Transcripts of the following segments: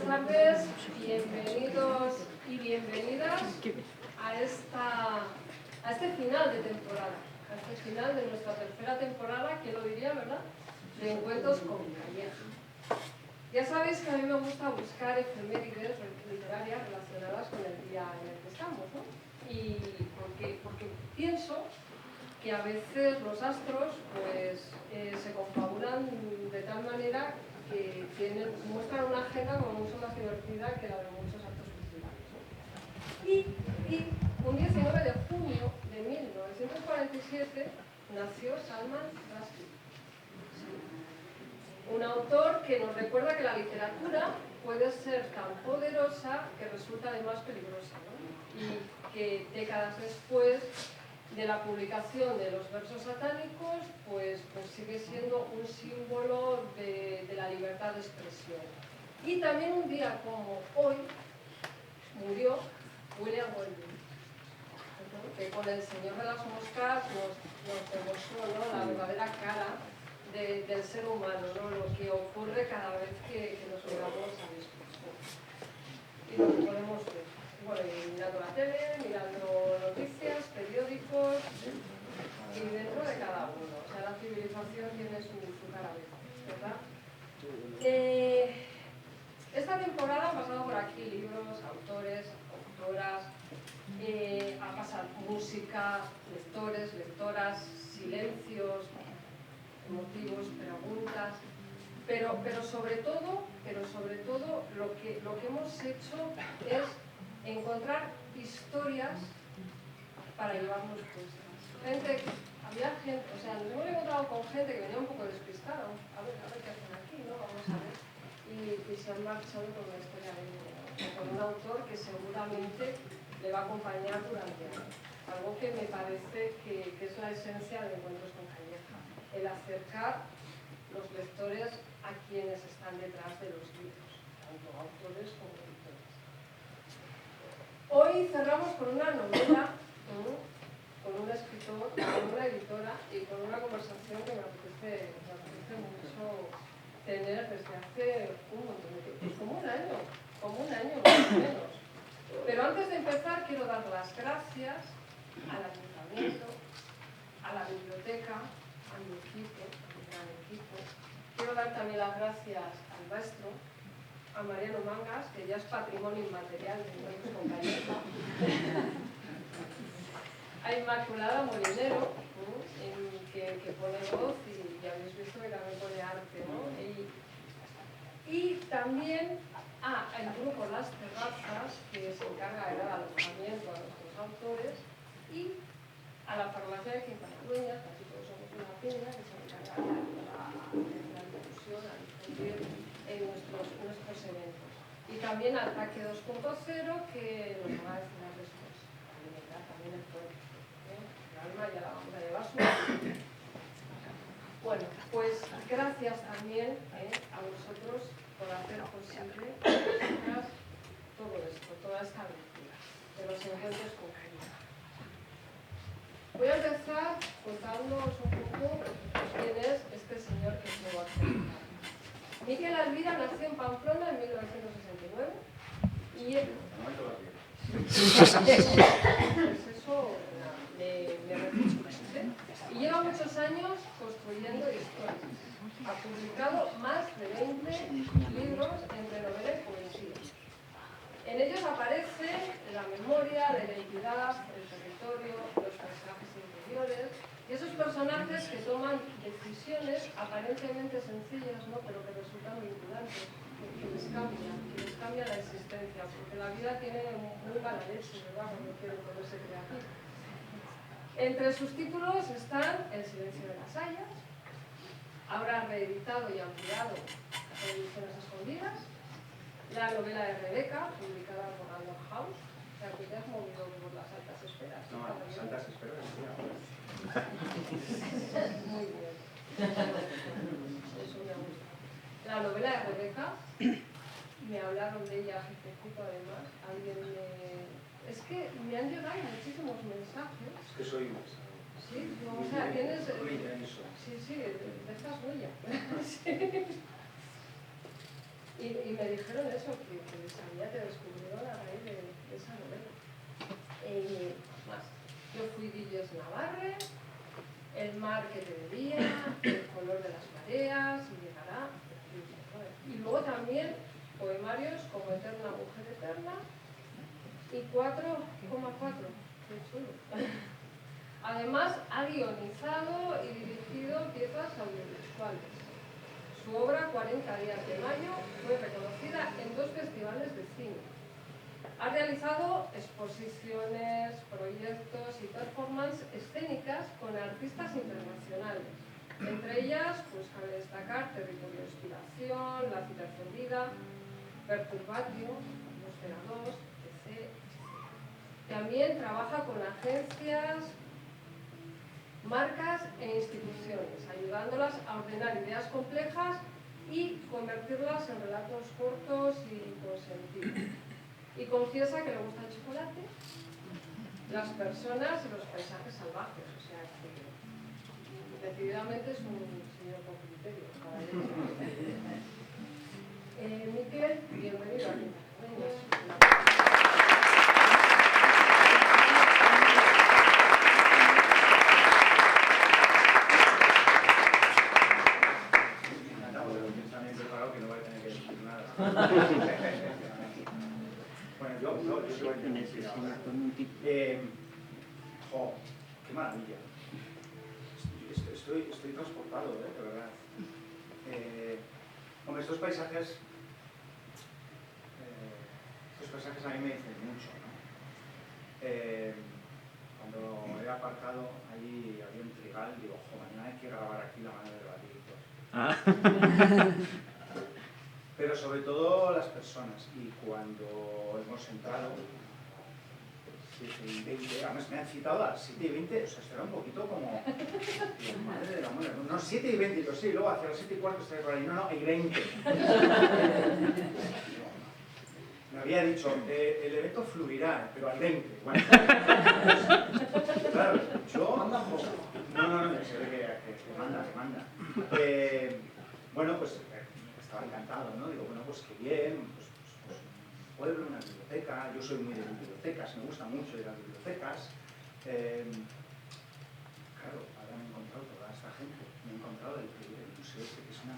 tardes, bienvenidos y bienvenidas a este final de temporada, a este final de nuestra tercera temporada, ¿quién lo diría, verdad?, de Encuentros con Calleja. Ya sabéis que a mí me gusta buscar efemérides literarias relacionadas con el día en el que estamos, ¿no? Y porque pienso que a veces los astros pues, se confabulan de tal manera que muestran una agenda como mucho más divertida que la de muchos actos culturales, ¿no? Y un 19 de junio de 1947 nació Salman Rushdie, un autor que nos recuerda que la literatura puede ser tan poderosa que resulta además peligrosa, ¿no? Y que décadas después de la publicación de los versos satánicos, pues sigue siendo un símbolo de la libertad de expresión. Y también un día como hoy murió William Golding, ¿no?, que con El Señor de las Moscas nos demostró, ¿no?, la verdadera cara del ser humano, ¿no?, lo que ocurre cada vez que nos miramos al espejo. Y lo que podemos ver, bueno, mirando la tele, mirando noticias, periódicos, y dentro de cada uno. O sea, la civilización tiene su cara B, ¿verdad? Esta temporada han pasado por aquí libros, autores, autoras, ha pasado música, lectores, lectoras, silencios, motivos, preguntas, pero sobre todo lo que hemos hecho es encontrar historias para llevarnos puestas. Había gente, o sea, nos hemos encontrado con gente que venía un poco despistada, a ver qué hacen aquí, ¿no? Vamos a ver. Y se han marchado con una historia con un autor que seguramente le va a acompañar durante años. Algo que me parece que es la esencia de Encuentros con Calleja, el acercar los lectores a quienes están detrás de los libros, tanto autores como lectores. Hoy cerramos con una novela, con un escritor, con una editora y con una conversación que me apetece mucho tener desde hace un montón de tiempo, como un año más o menos. Pero antes de empezar quiero dar las gracias al ayuntamiento, a la biblioteca, a mi equipo, a mi gran equipo. Quiero dar también las gracias al maestro, a Mariano Mangas, que ya es patrimonio inmaterial de Encuentros con Calleja, a Inmaculada Molinero, que pone voz y ya habéis visto que también pone arte, ¿no? Y también al grupo Las Terrazas, que se encarga de dar alojamiento a nuestros autores, y a la farmacia de Quintadueñas, casi todos somos una piña, que se encarga de la difusión, a difundir en nuestros eventos. Y también al Ataque 2.0, que nos va a enseñar después, alimentar también el cuerpo, el alma y a la basura de basura. Bueno, pues gracias también a vosotros por hacer posible todo esto, toda esta aventura de los encuentros con Calleja. Voy a empezar contándoos un poco quién es este señor que os voy a presentar. Miquel Alvira nació en Pamplona en 1969 y él... Y lleva muchos años construyendo historias. Ha publicado más de 20 libros entre novela y poesía. En ellos aparece la memoria, la identidad, el territorio, los personajes interiores y esos personajes que toman decisiones aparentemente sencillas, ¿no?, pero que resultan vinculantes, que les cambia la existencia, porque la vida tiene muy mala leche, ¿verdad?, cuando quieren ponerse creativos. Entre sus títulos están El silencio de las hayas, ahora reeditado y ampliado las ediciones escondidas, la novela de Rebeca, publicada por Random House. O sea, que te has movido por las altas esferas. No, las altas esferas, muy bien. Eso me gusta. La novela de Rebeca, me hablaron de ella hace poquito además. Es que me han llegado muchísimos mensajes. Es que soy más. Sí, no, o sea, tienes... Muy intenso. Sí, de estas huellas. Sí. Y me dijeron eso, que sabía que descubrieron a raíz de esa novela. Más, yo fui Villes Navarre, El mar que te debía, El color de las mareas, y llegará. Y luego también poemarios como Eterna mujer eterna y 4,4. Qué chulo. Además, ha guionizado y dirigido piezas audiovisuales. Su obra, 40 días de mayo, fue reconocida en 2 festivales de cine. Ha realizado exposiciones, proyectos y performances escénicas con artistas internacionales. Entre ellas, pues cabe destacar Territorio de Inspiración, La Citación Vida, Perturbatio, Atmósfera 2, etc. También trabaja con agencias, marcas e instituciones, ayudándolas a ordenar ideas complejas y convertirlas en relatos cortos y con sentido. Y confiesa que le gusta el chocolate, las personas y los paisajes salvajes, o sea que decididamente es un señor con criterio. Miquel, bienvenido aquí. Bueno, yo voy a tener que qué maravilla. Estoy transportado, de verdad. Hombre, estos paisajes a mí me dicen mucho, ¿no? Cuando he aparcado, allí había un trigal, digo, mañana hay que grabar aquí la mano de Batito. Pero sobre todo las personas, y cuando hemos entrado, 7:20, además me han citado a las 7:20, o sea, esto era un poquito como, digo, madre del amor, no, 7:20, yo sí, luego hacia las 7:15 estoy por ahí, no, y 20. Me había dicho, el evento fluirá, pero al 20. Bueno, claro, yo, no, se ve que manda. Bueno, pues estaba encantado, ¿no? Digo, bueno, pues qué bien, pues un pueblo, una biblioteca. Yo soy muy de bibliotecas, me gusta mucho ir a bibliotecas. Claro, ahora me he encontrado toda esta gente, me he encontrado el museo este, que es una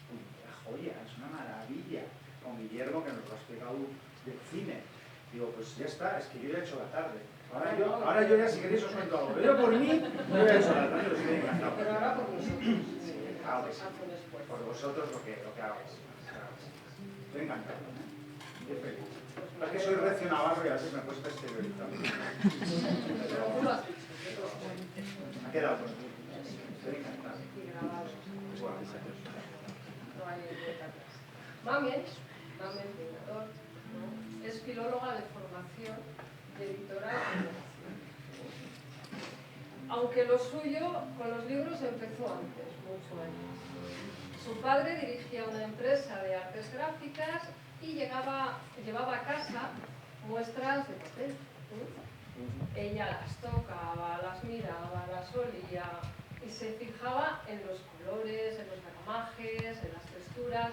puñetera joya, es una maravilla, con Guillermo, que nos lo ha explicado del cine. Digo, pues ya está, es que yo ya he hecho la tarde. Ahora yo ya, si queréis, os cuento algo. Pero por mí, yo ya he hecho la tarde, os estoy encantado. Pero ahora por nosotros. Claro que sí. Por vosotros lo que hagáis. Estoy encantado, ¿eh? Estoy feliz. Es que soy recio navarro y a veces me cuesta exteriorizar. Ha quedado pues. Estoy encantado. Mamen Peinador, ¿no? Es filóloga de formación y editora de formación. Aunque lo suyo con los libros empezó antes, mucho antes. Su padre dirigía una empresa de artes gráficas y llevaba a casa muestras de papel. Ella las tocaba, las miraba, las olía y se fijaba en los colores, en los gramajes, en las texturas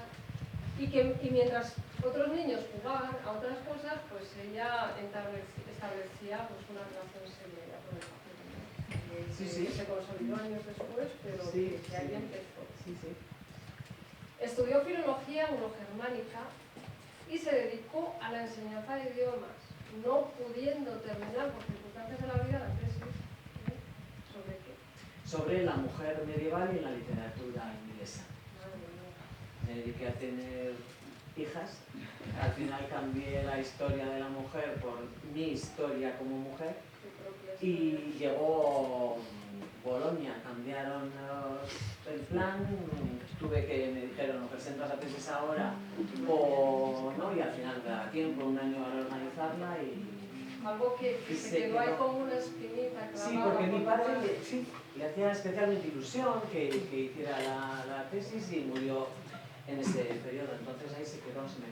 y mientras otros niños jugaban a otras cosas, pues ella establecía pues, una relación seria con el papel. Se consolidó años después, pero que ahí empezó. Estudió filología anglo-germánica y se dedicó a la enseñanza de idiomas, no pudiendo terminar por circunstancias de la vida la tesis. ¿Sobre qué? Sobre la mujer medieval y la literatura inglesa. Me dediqué a tener hijas. Al final cambié la historia de la mujer por mi historia como mujer. Y llegó Bolonia, cambiaron el plan, me dijeron, ¿no presentas la tesis ahora o no? Y al final me da tiempo, un año para organizarla y... Algo que se quedó ahí como una espinita clavada. Sí, porque mi padre le hacía especialmente ilusión que hiciera la tesis y murió en ese periodo, entonces ahí se me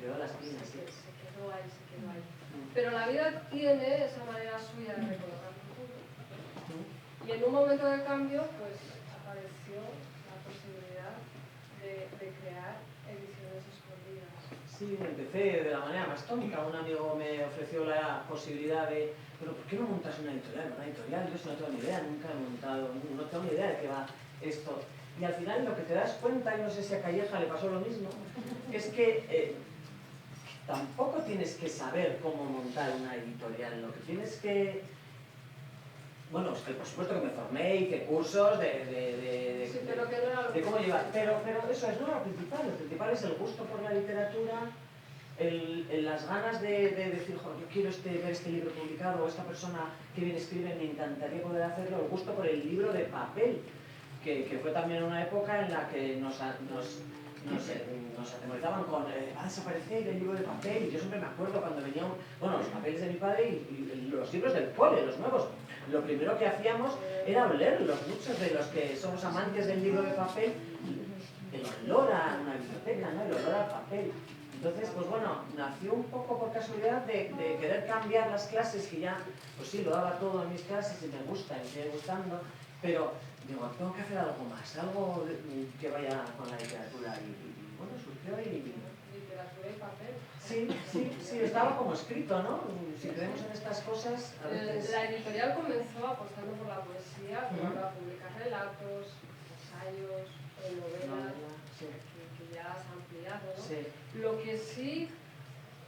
quedó la espina. Se quedó ahí. Pero la vida tiene esa manera suya de recolocar el futuro. Y en un momento de cambio, pues apareció la posibilidad de crear ediciones escondidas. Sí, empecé de la manera más tonta. Un amigo me ofreció la posibilidad de, pero ¿por qué no montas una editorial? Una editorial, yo no tengo ni idea, nunca he montado, no tengo ni idea de qué va esto. Y al final lo que te das cuenta, y no sé si a Calleja le pasó lo mismo, es que tampoco tienes que saber cómo montar una editorial. Lo que tienes que... Bueno, es que por supuesto que me formé, hice cursos de cómo llevar, pero eso es no lo principal es el gusto por la literatura, las ganas de decir, jo, yo quiero ver este libro publicado, o esta persona que bien escribe, me encantaría poder hacerlo, el gusto por el libro de papel, que fue también una época en la que nos atemorizaban con va a desaparecer el libro de papel, y yo siempre me acuerdo cuando venían los papeles de mi padre y los libros del cole, los nuevos. Lo primero que hacíamos era olerlos, muchos de los que somos amantes del libro de papel, el olor a una biblioteca, ¿no? El olor al papel. Entonces, pues bueno, nació un poco por casualidad de querer cambiar las clases, que ya, pues sí, lo daba todo en mis clases y me gusta, y me sigue gustando, pero digo, tengo que hacer algo más, algo que vaya con la literatura, y bueno, surgió y... Literatura y papel. Sí, estaba como escrito, ¿no? Si creemos en estas cosas, a veces... La editorial comenzó apostando por la poesía, para publicar relatos, ensayos, novelas, que ya has ampliado, ¿no? Sí. Lo que sí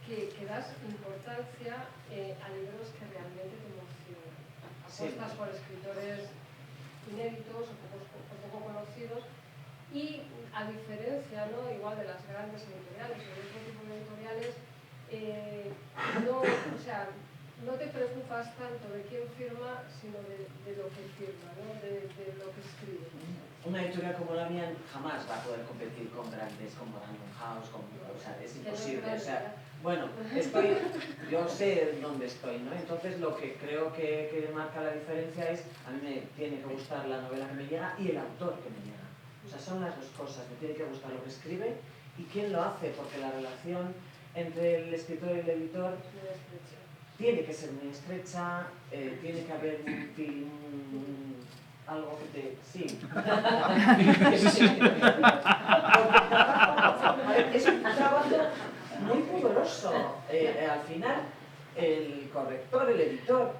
que das importancia a libros que realmente te emocionan. Apostas por escritores inéditos o poco conocidos, y a diferencia, ¿no?, igual de las grandes editoriales o de otro tipo de editoriales, no te preocupas tanto de quién firma, sino de lo que firma, ¿no?, de lo que escribe. Una editorial como la mía jamás va a poder competir con grandes como Random House, o sea, es imposible. O sea, bueno, yo sé dónde estoy, ¿no? Entonces lo que creo que marca la diferencia es, a mí me tiene que gustar la novela que me llega y el autor que me llega. O sea, son las dos cosas, me tiene que gustar lo que escribe y quién lo hace, porque la relación entre el escritor y el editor tiene que ser muy estrecha, tiene que haber algo que te... Sí. Es un trabajo muy pudoroso. Al final, el corrector, el editor,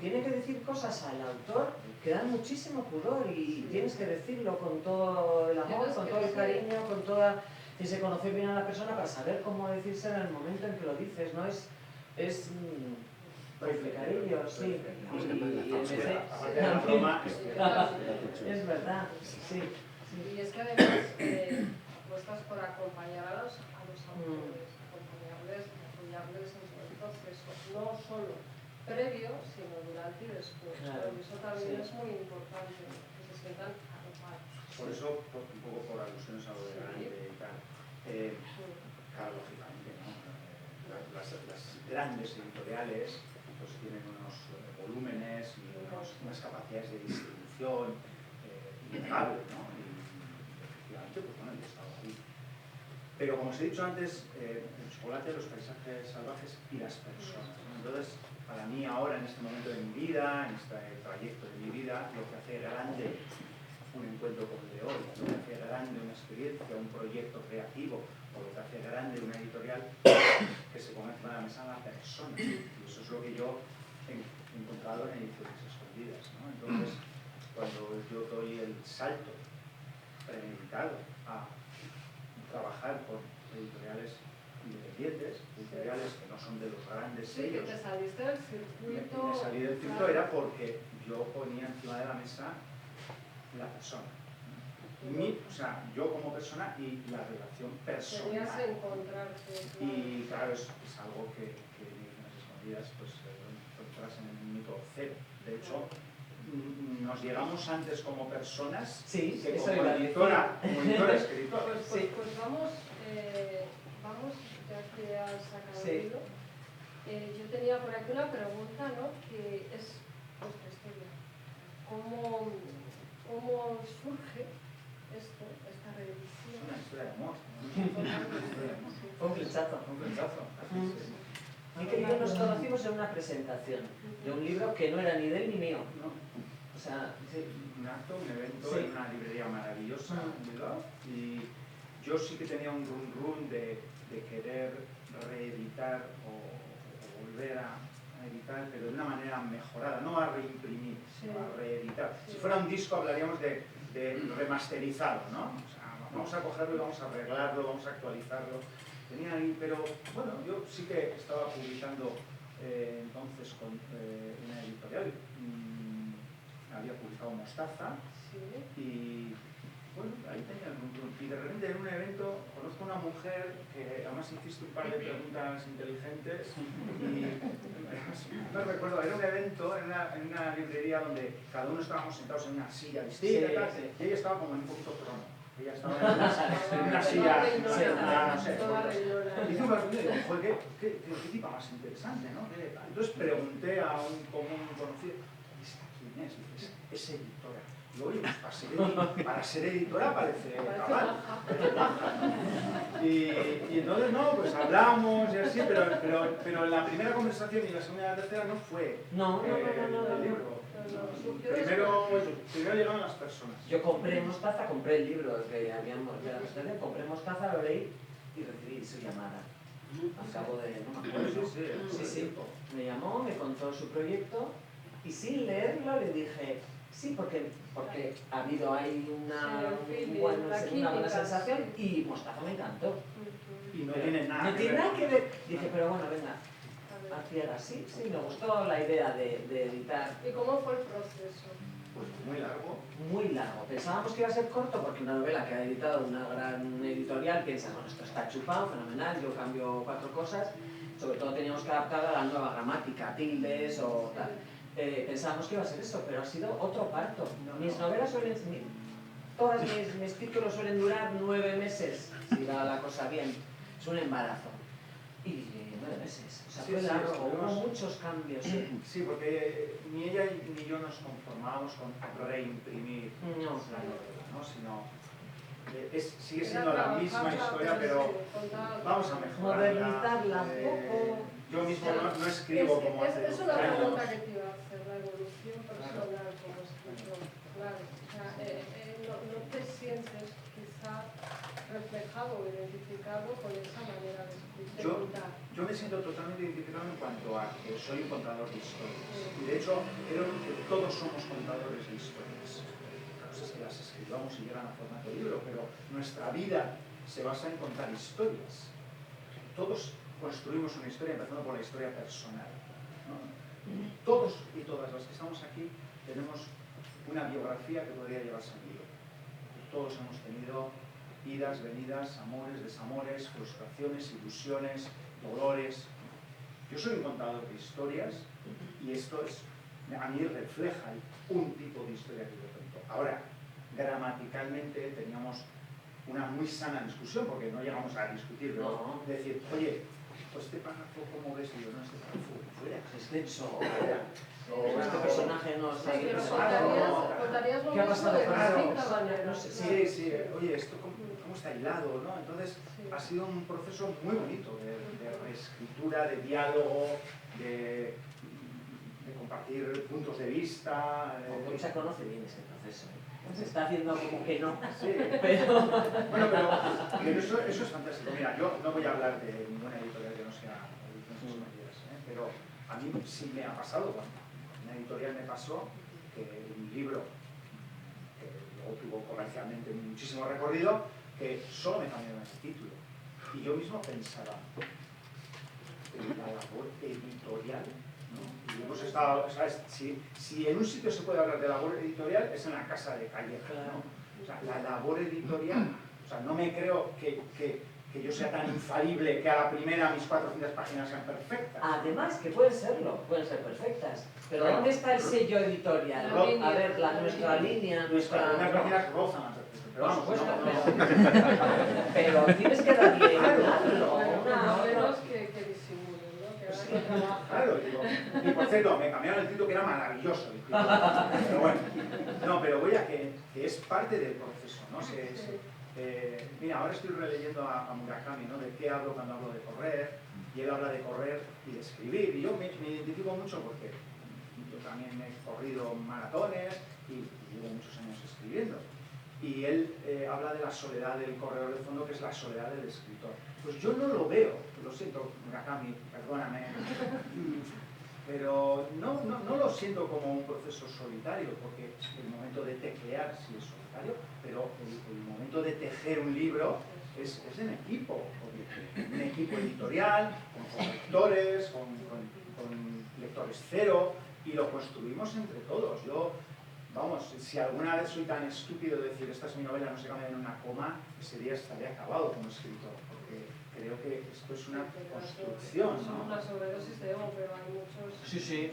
tiene que decir cosas al autor que dan muchísimo pudor, y tienes que decirlo con todo el amor, con todo el cariño, con toda... Tienes que conocer bien a la persona para saber cómo decirse en el momento en que lo dices, ¿no? Es complicadillo, sí. Es verdad, sí. Y es que además apuestas por acompañar a los autores, apoyarles en todo el proceso, no solo previo, sino durante y después. Claro, y eso también es muy importante, que se sientan arropados. Por eso, un poco por alusiones a lo de grande y tal. Claro, lógicamente, ¿no? Las grandes editoriales pues tienen unos volúmenes y unas capacidades de distribución innegables, ¿no? Y efectivamente, pues bueno, yo he estado ahí. Pero como os he dicho antes, el chocolate, los paisajes salvajes y las personas, ¿no? Entonces, para mí ahora, en este momento de mi vida, en este trayecto de mi vida, lo que hace grande un encuentro como el de hoy, lo que hace grande una experiencia, un proyecto creativo, o lo que hace grande una editorial, que se ponga encima de la mesa a la persona. Y eso es lo que yo he encontrado en Ediciones Escondidas, ¿no? Entonces, cuando yo doy el salto premeditado a trabajar con editoriales independientes, editoriales que no son de los grandes sellos. Sí, que te saliste del circuito. Me salí del circuito, claro. Era porque yo ponía encima de la mesa la persona. O sea, yo como persona y la relación personal. Tenías que encontrarte. Claro. Y claro, es algo que en Ediciones Escondidas pues lo encuentras en el minuto cero. De hecho, nos llegamos antes como personas que como editora, escritora. Pues vamos, ya que has sacado el libro. Yo tenía por aquí una pregunta, ¿no?, que es vuestra historia. ¿Cómo surge esta reedición? Es una historia de amor. Un flechazo. Miquel y yo nos conocimos en una presentación de un libro que no era ni de él ni mío. No. O sea, un evento en una librería maravillosa en Bilbao, y yo sí que tenía un run de querer reeditar o volver a editar, pero de una manera mejorada, no a reimprimir, sino a reeditar. Si fuera un disco hablaríamos de remasterizado, ¿no? O sea, vamos a cogerlo y vamos a arreglarlo, vamos a actualizarlo. Tenía ahí, pero bueno, yo sí que estaba publicando entonces con una editorial. Había publicado Mostaza y bueno, ahí tenía el run. Y de repente en un evento conozco a una mujer que además hiciste un par de preguntas inteligentes y no recuerdo, era un evento en una librería donde cada uno estábamos sentados en una silla distinta y ella estaba como en un poquito trono. Ella estaba en una silla sentada, no sé. Hice una reunión y dije, joder, qué tipa más interesante, ¿no? Entonces pregunté a un común conocido, ¿esta quién es? Es editora. Y oye, pues para ser editora parece cabal. Y entonces, no, pues hablamos y así, pero en la primera conversación y la segunda y la tercera no fue el libro. Primero llegaron las personas. Yo compré Mostaza, compré el libro que habíamos de la presentación, compré Mostaza, lo leí y recibí su llamada. Al cabo de, no me acuerdo. Sí. Me llamó, me contó su proyecto y sin leerlo le dije, sí, porque ha habido ahí una buena sensación y Mostaza me encantó. Y no tiene nada que ver. Dije, pero bueno, venga. Sí, me gustó la idea de editar. ¿Y cómo fue el proceso? Pues muy largo. Muy largo. Pensábamos que iba a ser corto porque una novela que ha editado una gran editorial piensa, bueno, esto está chupado, fenomenal, yo cambio 4 cosas. Sobre todo teníamos que adaptar a la nueva gramática, tildes o tal. Pensábamos que iba a ser eso, pero ha sido otro parto. Mis novelas todos mis títulos suelen durar 9 meses, si va la cosa bien. Es un embarazo. Y 9 meses. O sea, fue largo, hubo muchos cambios. Sí, porque ni ella ni yo nos conformábamos con reimprimir la novela, ¿no? Sino sigue siendo la misma historia, pero vamos a mejorarla. Modernizarla un poco. Yo mismo no escribo como hace Es una pregunta que te iba a hacer, la evolución personal como escritor. Claro, o sea, no te sientes quizá reflejado o identificado con esa manera de contar. Yo me siento totalmente identificado en cuanto a que soy un contador de historias. Y de hecho, creo que todos somos contadores de historias. La cosa es que las escribamos y llegan a formato de libro, pero nuestra vida se basa en contar historias. Todos construimos una historia, empezando por la historia personal, ¿no? Todos y todas las que estamos aquí tenemos una biografía que podría llevarse al libro. Todos hemos tenido idas, venidas, amores, desamores, frustraciones, ilusiones, dolores. Yo soy un contador de historias y esto a mí refleja un tipo de historia que yo cuento. Ahora, gramaticalmente teníamos una muy sana discusión, porque no llegamos a discutir, ¿no? De decir, oye, pues este párrafo, ¿cómo ves? Y yo, no, este párrafo, fuera. Es denso, o este personaje no está bien. ¿Qué ha pasado con eso? No sé. Sí, oye, esto cómo está hilado, ¿no? Entonces, ha sido un proceso muy bonito de reescritura, de diálogo, de compartir puntos de vista. Se conoce bien ese proceso. Se está haciendo como que no. Sí, pero bueno, pero eso es fantástico. Mira, yo no voy a hablar de ninguna editorial que no sea Ediciones Marías, pero a mí sí me ha pasado. Cuando una editorial me pasó que un libro que luego tuvo comercialmente muchísimo recorrido, que solo me cambiaron el título. Y yo mismo pensaba, la labor editorial, ¿no? Y hemos estado, ¿sabes? Si en un sitio se puede hablar de labor editorial, es en la casa de Calleja, ¿no? O sea, la labor editorial, o sea, no me creo que yo sea tan infalible que a la primera mis 400 páginas sean perfectas. Además, que pueden serlo, pueden ser perfectas. Pero claro, ¿dónde está el sello editorial? A ver, nuestra línea, nuestra... Unas páginas rozan a perfección, pero vamos, pero tienes que darle claro, menos que disimulen, ¿no? Claro, digo, y por cierto, me cambiaron el título que era maravilloso. Pero bueno, no, pero voy a que es parte del proceso, ¿no? Mira, ahora estoy releyendo a Murakami, ¿no? De qué hablo cuando hablo de correr, y él habla de correr y de escribir, y yo me identifico mucho porque yo también he corrido maratones y llevo muchos años escribiendo. y él habla de la soledad del corredor de fondo, que es la soledad del escritor. Pues yo no lo veo, lo siento, Murakami, perdóname, pero no lo siento como un proceso solitario, porque el momento de teclear sí es solitario, pero el momento de tejer un libro es en equipo, un equipo editorial, con lectores, con lectores cero, y lo construimos entre todos. Yo, vamos, si alguna vez soy tan estúpido de decir esta es mi novela, no se cambia en una coma, ese día estaría acabado como escritor, porque creo que esto es una construcción, Son ¿no? una sobredosis de ego, pero hay muchos... Sí.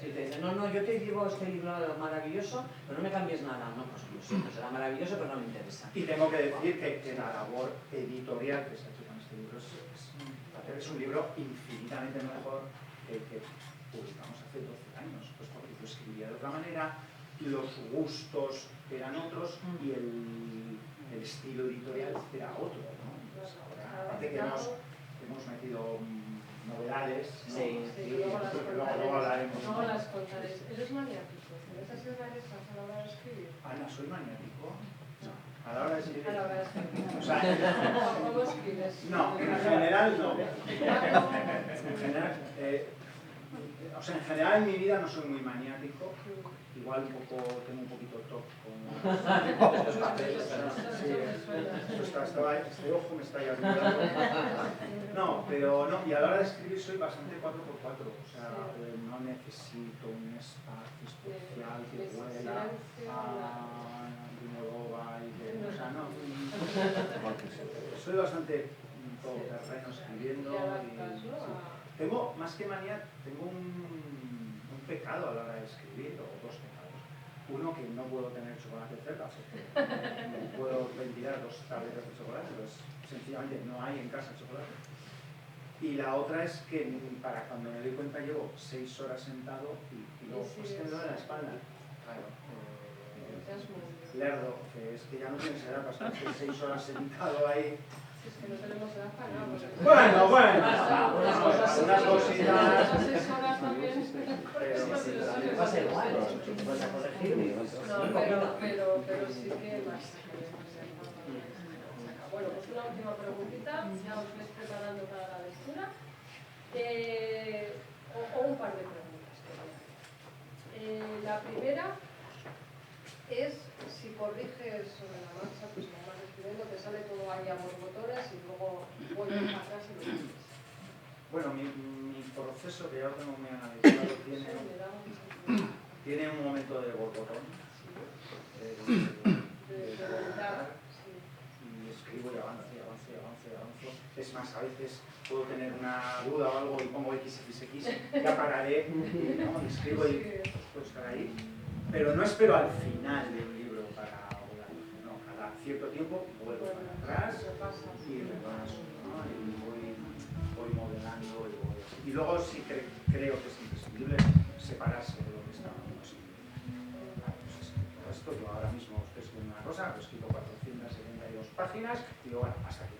Si te dicen, no, yo te digo este libro maravilloso, pero no me cambies nada. No, pues lo siento, será maravilloso, pero no me interesa. Y tengo que decir que la labor editorial que se ha hecho con este libro es un libro infinitamente mejor que el que publicamos hace 12 años, pues porque yo escribía de otra manera, los gustos eran otros y el estilo editorial era otro, ¿no? Pues ahora, aparte que hemos metido novedades, ¿no? Sí, luego hablaremos. Luego las contaréis. ¿Eres maniático? ¿Tienes así rarezas a la hora de escribir? Ana, ¿soy maniático? No. A la hora de escribir. A la hora de escribir. O sea, ¿Cómo escribes? no, en general no. En general, en general en mi vida no soy muy maniático. Igual tengo un poquito toque con los papeles. Este ojo me está ayudando. No, pero no, y a la hora de escribir soy bastante 4x4. O sea, no necesito un espacio especial que huela a Almodóvar y que... O sea, no. Soy bastante todoterreno escribiendo y... Tengo, más que manía, tengo un pecado a la hora de escribir, o dos pecados. Uno, que no puedo tener chocolate cerca, o sea, no puedo ventilar 2 tabletas de chocolate, pues sencillamente no hay en casa chocolate. Y la otra es que para cuando me doy cuenta llevo 6 horas sentado y luego, pues que me duele la espalda. Claro. Lerdo, que es que ya no tienes edad para estar 6 horas sentado ahí. Es que no tenemos edad para nada. Bueno, unas cositas. Esas 6 horas también. Pero pasa igual, te vas a corregir. No, pero sí que más. Bueno, pues una última preguntita, ya os vais preparando para la lectura. O un par de preguntas. La primera es si corriges sobre la marcha, pues como vas escribiendo, te sale todo ahí a borbotones y luego vuelves para atrás y lo dices. Bueno, mi proceso, que ya lo tengo muy analizado, tiene un momento de borbotón, de vomitar, y escribo y avanzo. Es más, a veces puedo tener una duda o algo y pongo XXX, ya pararé, ¿no? Y escribo y puedo estar ahí. Pero no espero al final del libro para volar, no, cada cierto tiempo vuelvo para atrás y repaso, ¿no? Y voy modelando y luego sí creo que es imprescindible separarse de lo que estábamos escribiendo. Esto yo ahora mismo estoy escribiendo una cosa, he escrito 472 páginas y digo, bueno, hasta aquí.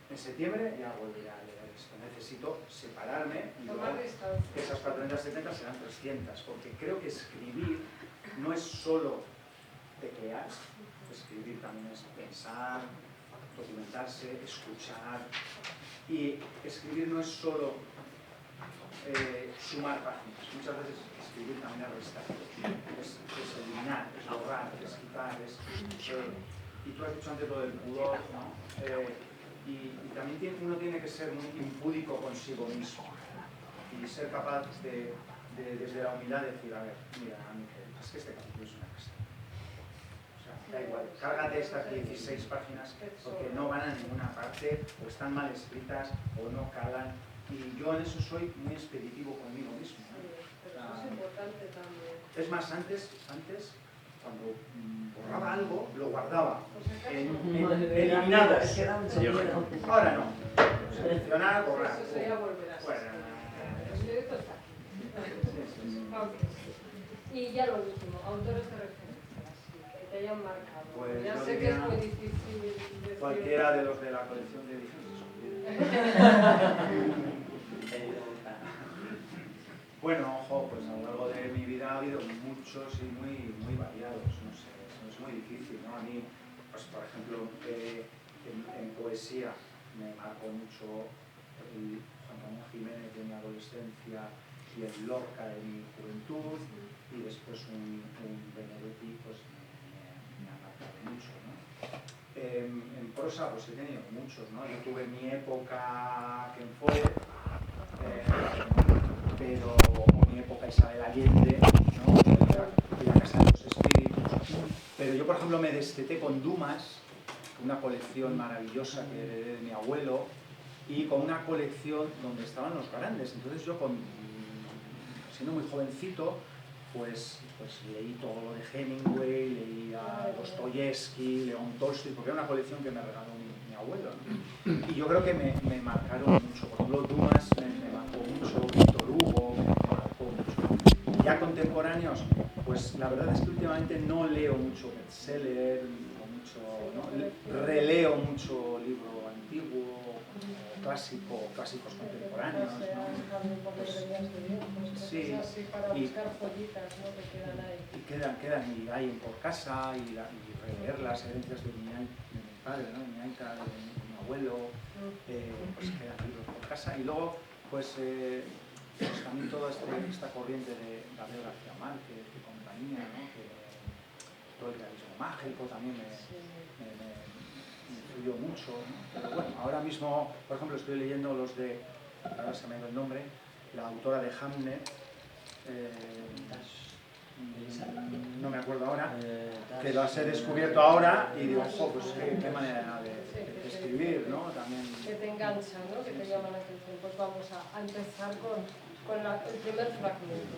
En septiembre ya volveré a leer esto. Necesito separarme y luego esas 470 serán 300, porque creo que escribir no es solo teclear, escribir también es pensar, documentarse, escuchar, y escribir no es solo sumar páginas, muchas veces escribir también es restar, es eliminar, es borrar, es quitar, y tú has dicho antes lo del pudor, ¿no? Y también uno tiene que ser muy impúdico consigo mismo y ser capaz de desde la humildad decir, a ver, mira, es que este capítulo es una casa. O sea, da igual, cárgate estas 16 páginas porque no van a ninguna parte, o están mal escritas, o no calan. Y yo en eso soy muy expeditivo conmigo mismo, ¿no? Pero eso es importante también. Es más, antes cuando borraba algo, lo guardaba eliminado. Ahora no. Seleccionar, borrar. Eso ya volverás. Y ya lo último, autores de referencia, que te hayan marcado. Pues ya sé que es muy difícil decir. Cualquiera de los de la colección de ediciones. Bueno, ojo, pues a lo largo de mi vida ha habido muchos y muy variados, no sé, esos es muy difícil, ¿no? A mí, pues, por ejemplo, en poesía me marcó mucho el Juan Ramón Jiménez de mi adolescencia y el Lorca de mi juventud, y después un Benedetti, pues me ha marcado mucho, ¿no? En prosa pues he tenido muchos, ¿no? Yo tuve mi época que fue, pero mi época Isabel Allende, ¿no? Y la Casa de los Espíritus. Pero yo, por ejemplo, me desteté con Dumas, una colección maravillosa que heredé de mi abuelo, y con una colección donde estaban los grandes. Entonces yo, siendo muy jovencito, pues leí todo lo de Hemingway, leí a Dostoyevsky, León Tolstoy, porque era una colección que me regaló mi abuelo, ¿no? Y yo creo que me marcaron mucho. Por ejemplo, Dumas me marcó mucho, Víctor Hugo me marcó mucho. Ya contemporáneos, pues la verdad es que últimamente no leo mucho bestseller, ¿no? Releo mucho libro antiguo, clásicos contemporáneos, ¿no? Pues, sí, para buscar joyitas, ¿no? Que quedan ahí. Y quedan y hay por casa, y releer las herencias de mi padre, ¿no? De mi aita, de mi abuelo, pues quedan libros por casa. Y luego, pues también toda esta corriente de Gabriel García Márquez, de compañía, ¿no? Que todo el realismo mágico también me influyó mucho, ¿no? Pero bueno, ahora mismo, por ejemplo, estoy leyendo los de, ahora se me ha ido el nombre, la autora de Hamnet, no me acuerdo ahora, que lo has descubierto ahora y digo, ojo, pues qué manera de escribir, ¿no? También... Que te engancha, ¿no? Que te llama la atención. Pues vamos a empezar con el primer fragmento.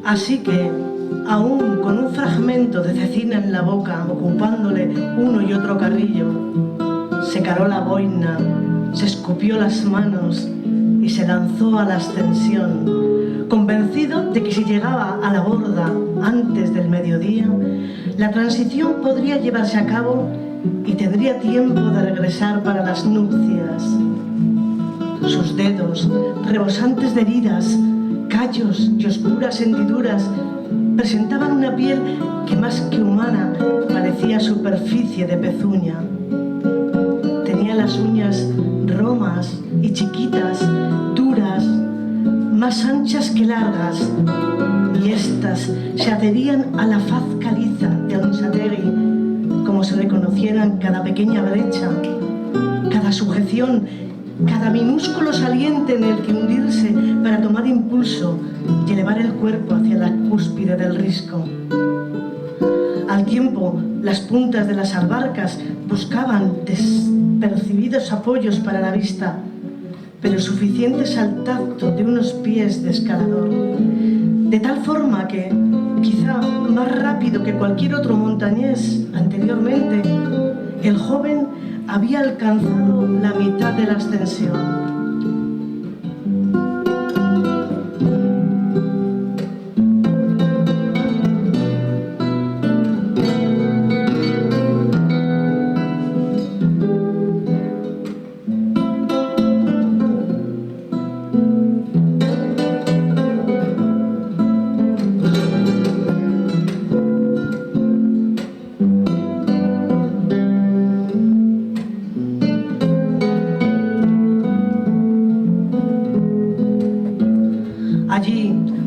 Así que, aún con un fragmento de cecina en la boca, ocupándole uno y otro carrillo, se caló la boina, se escupió las manos y se lanzó a la ascensión, convencido de que si llegaba a la borda antes del mediodía, la transición podría llevarse a cabo y tendría tiempo de regresar para las nupcias. Sus dedos, rebosantes de heridas, callos y oscuras hendiduras, presentaban una piel que más que humana parecía superficie de pezuña. Tenía las uñas romas y chiquitas, duras, más anchas que largas, y éstas se adherían a la faz caliza de Anzoátegui, como si reconocieran cada pequeña brecha, cada sujeción, cada minúsculo saliente en el que hundirse para tomar impulso y elevar el cuerpo hacia la cúspide del risco. Al tiempo, las puntas de las albarcas buscaban despercibidos apoyos para la vista, pero suficientes al tacto de unos pies de escalador, de tal forma que, quizá más rápido que cualquier otro montañés anteriormente, el joven había alcanzado la mitad de la ascensión.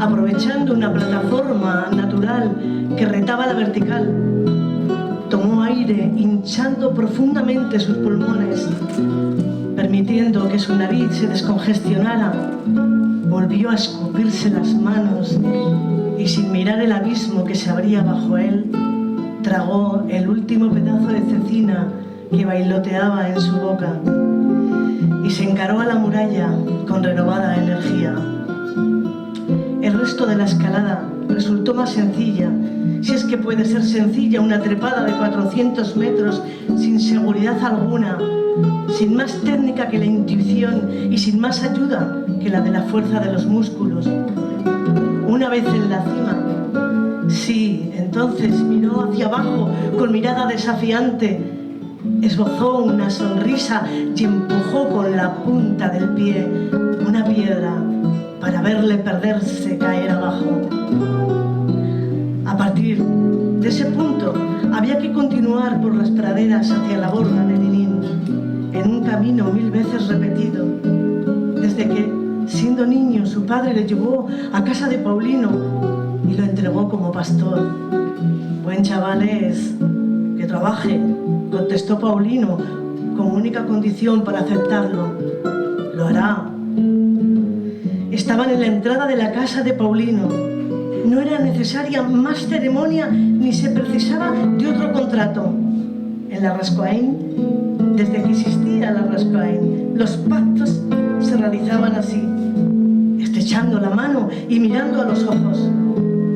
Aprovechando una plataforma natural que retaba la vertical, tomó aire hinchando profundamente sus pulmones, permitiendo que su nariz se descongestionara, volvió a escupirse las manos y, sin mirar el abismo que se abría bajo él, tragó el último pedazo de cecina que bailoteaba en su boca y se encaró a la muralla con renovada energía. El resto de la escalada resultó más sencilla, si es que puede ser sencilla una trepada de 400 metros sin seguridad alguna, sin más técnica que la intuición y sin más ayuda que la de la fuerza de los músculos. Una vez en la cima, sí, entonces miró hacia abajo con mirada desafiante, esbozó una sonrisa y empujó con la punta del pie una piedra para verle perderse caer abajo. A partir de ese punto había que continuar por las praderas hacia la borda de Tinín, en un camino 1000 veces repetido, desde que, siendo niño, su padre le llevó a casa de Paulino y lo entregó como pastor. Buen chaval es, que trabaje, contestó Paulino, como única condición para aceptarlo. Lo hará. Estaban en la entrada de la casa de Paulino. No era necesaria más ceremonia ni se precisaba de otro contrato. En la Rascoain, desde que existía la Rascoain, los pactos se realizaban así, estrechando la mano y mirando a los ojos.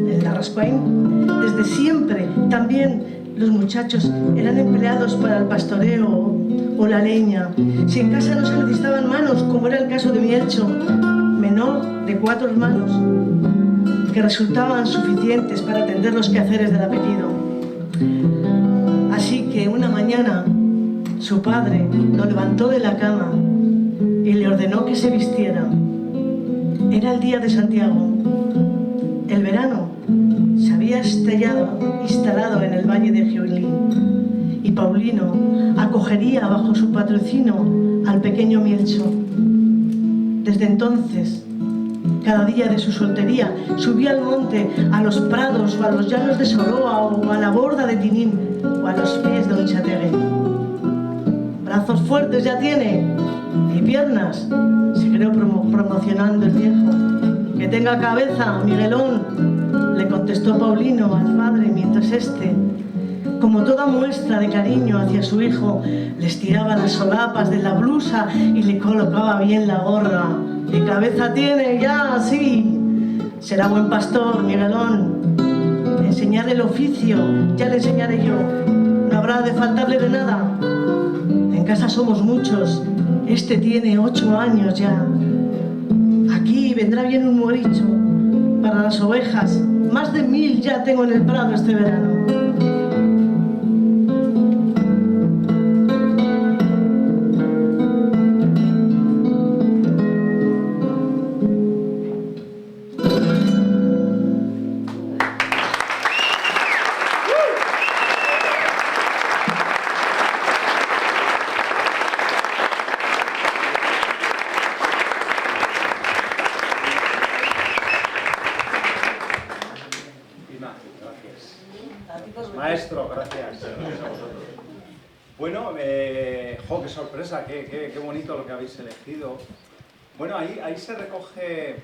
En la Rascoain, desde siempre, también los muchachos eran empleados para el pastoreo o la leña. Si en casa no se necesitaban manos, como era el caso de Mielcho, menor de 4 hermanos, que resultaban suficientes para atender los quehaceres del apellido. Así que una mañana su padre lo levantó de la cama y le ordenó que se vistiera. Era el día de Santiago. El verano se había instalado en el valle de Giulí y Paulino acogería bajo su patrocinio al pequeño Mielcho. Desde entonces, cada día de su soltería, subía al monte, a los prados o a los llanos de Soroa o a la borda de Tinín o a los pies de Onchategui. Brazos fuertes ya tiene y piernas, se creó promocionando el viejo. Que tenga cabeza, Miguelón, le contestó Paulino al padre mientras éste, como toda muestra de cariño hacia su hijo, le estiraba las solapas de la blusa y le colocaba bien la gorra. ¿Qué cabeza tiene ya? Sí. Será buen pastor, Miguelón. Enseñarle el oficio, ya le enseñaré yo. No habrá de faltarle de nada. En casa somos muchos. Este tiene 8 años ya. Aquí vendrá bien un moricho para las ovejas. Más de 1000 ya tengo en el prado este verano. Maestro, gracias. Gracias a vosotros. Bueno, qué sorpresa, qué bonito lo que habéis elegido. Bueno, ahí se recoge